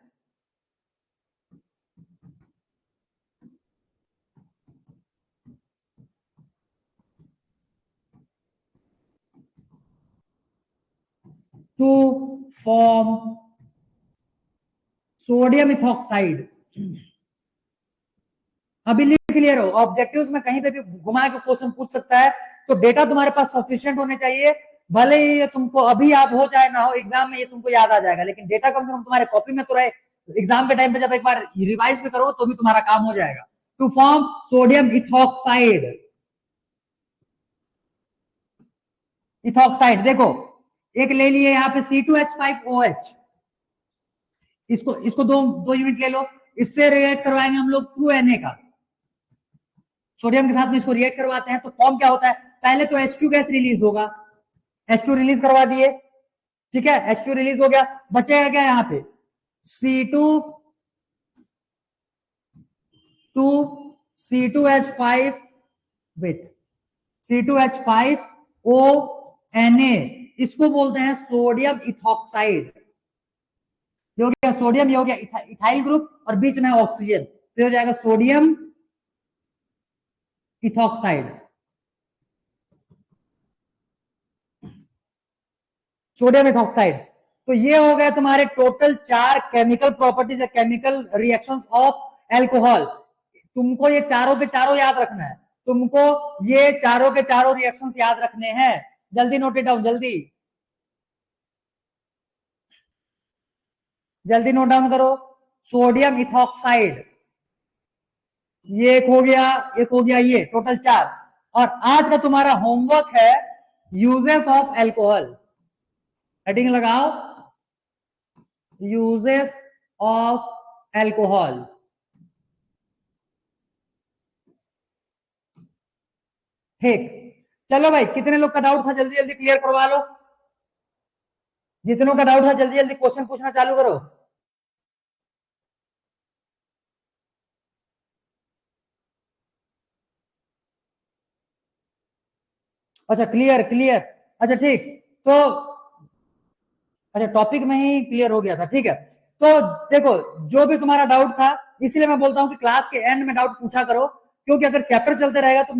To form sodium ethoxide. अभी लिख क्लियर हो, ऑब्जेक्टिव्स में कहीं पे भी घुमा के क्वेश्चन पूछ सकता है, तो डेटा तुम्हारे पास सफिशिएंट होने चाहिए, भले ही ये तुमको अभी याद हो जाए ना हो, एग्जाम में ये तुमको याद आ जाएगा, लेकिन डेटा कम से कम तुम्हारे कॉपी में तो रहे, एग्जाम के टाइम पे जब एक बार रिवाइज भी करो तो भी तुम्हारा काम हो जाएगा। To form sodium ethoxide, ethoxide देखो, एक ले लिए यहाँ पे C2H5OH, इसको इसको दो दो यूनिट ले लो, इससे रिएक्ट करवाएंगे हम लोग 2Na का, सोडियम के साथ में इसको रिएक्ट करवाते हैं तो फॉर्म क्या होता है, पहले तो H2 गैस रिलीज होगा, H2 रिलीज करवा दिए, ठीक है, H2 रिलीज हो गया, बचेगा क्या यहाँ पे C2 C2H5 वेट C2H5ONa, इसको बोलते हैं सोडियम इथॉक्साइड। ये हो गया सोडियम, ये हो गया इथाइल ग्रुप और बीच में ऑक्सीजन, तो हो जाएगा सोडियम इथॉक्साइड, सोडियम इथॉक्साइड। तो ये हो गया तुम्हारे टोटल 4 केमिकल प्रॉपर्टीज या केमिकल रिएक्शंस ऑफ एल्कोहल। तुमको ये चारों के चारों याद रखना है, तुमको ये चारों के चारों रिएक्शंस याद रखने हैं, जल्दी नोट इट डाउन, जल्दी जल्दी नोट डाउन करो, सोडियम इथॉक्साइड, ये एक हो गया, एक हो गया, ये टोटल 4। और आज का तुम्हारा होमवर्क है यूजेस ऑफ एल्कोहल, हेडिंग लगाओ, यूजेस ऑफ एल्कोहल। ठीक, चलो भाई, कितने लोग का डाउट था जल्दी जल्दी क्लियर करवा लो, जितनों का डाउट था जल्दी जल्दी क्वेश्चन पूछना चालू करो। अच्छा क्लियर क्लियर, अच्छा ठीक, तो अच्छा टॉपिक में ही क्लियर हो गया था, ठीक है। तो देखो जो भी तुम्हारा डाउट था, इसलिए मैं बोलता हूँ कि क्लास के एंड में डाउट पूछा करो, क्योंकि अगर चैप्टर चलते रहेगा तो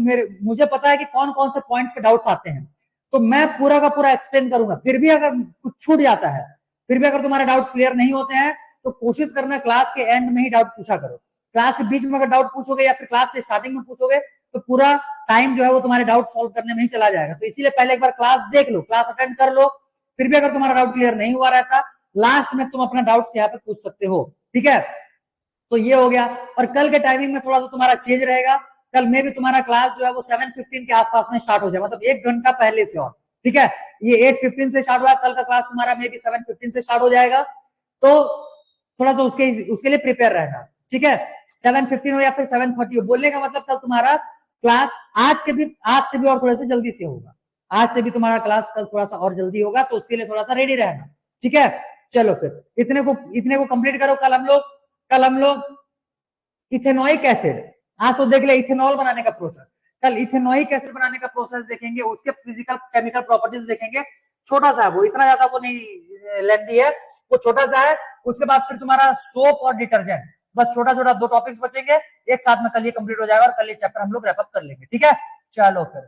मुझे पता है कि कौन कौन से पॉइंट्स पे डाउट्स आते हैं, तो मैं पूरा का पूरा एक्सप्लेन करूंगा, फिर भी अगर कुछ छूट जाता है, फिर भी अगर तुम्हारे डाउट्स क्लियर नहीं होते हैं, तो कोशिश करना क्लास के एंड में ही डाउट पूछा करो। क्लास के बीच में अगर डाउट पूछोगे या फिर क्लास के स्टार्टिंग में पूछोगे तो पूरा टाइम जो है वो तुम्हारे डाउट सॉल्व करने में ही चला जाएगा, तो इसीलिए पहले एक बार क्लास देख लो, क्लास अटेंड कर लो, फिर भी अगर तुम्हारा डाउट क्लियर नहीं हुआ रहता, लास्ट में तुम अपना डाउट यहाँ पे पूछ सकते हो, ठीक है। तो ये हो गया, और कल के टाइमिंग में थोड़ा सा तुम्हारा चेंज रहेगा, कल में भी तुम्हारा क्लास जो है वो 7:15 के आसपास में स्टार्ट हो जाए, मतलब 1 घंटा पहले से, और ठीक है, ये 8:15 से स्टार्ट हुआ, कल का क्लास तुम्हारा में भी 7:15 से स्टार्ट हो जाएगा, तो थोड़ा सा उसके लिए प्रिपेयर रहना, ठीक है। 7:15 हो या फिर 7:30 हो, बोलने का मतलब कल तुम्हारा क्लास आज से भी और थोड़े से जल्दी से होगा, आज से भी तुम्हारा क्लास कल थोड़ा सा और जल्दी होगा, तो उसके लिए थोड़ा सा रेडी रहना, ठीक है। चलो फिर इतने को कंप्लीट करो, कल हम लोग इथेनोइक एसिड, आज तो देख ले इथेनॉल बनाने का प्रोसेस, कल इथेनोइक एसिड बनाने का प्रोसेस देखेंगे, उसके फिजिकल केमिकल प्रॉपर्टीज देखेंगे, छोटा सा है वो, इतना ज्यादा वो नहीं लेंथी है, वो छोटा सा है। उसके बाद फिर तुम्हारा सोप और डिटर्जेंट, बस छोटा छोटा 2 टॉपिक्स बचेंगे, एक साथ में कल ये कंप्लीट हो जाएगा और कल ये चैप्टर हम लोग रैप अप कर लेंगे, ठीक है। चलो फिर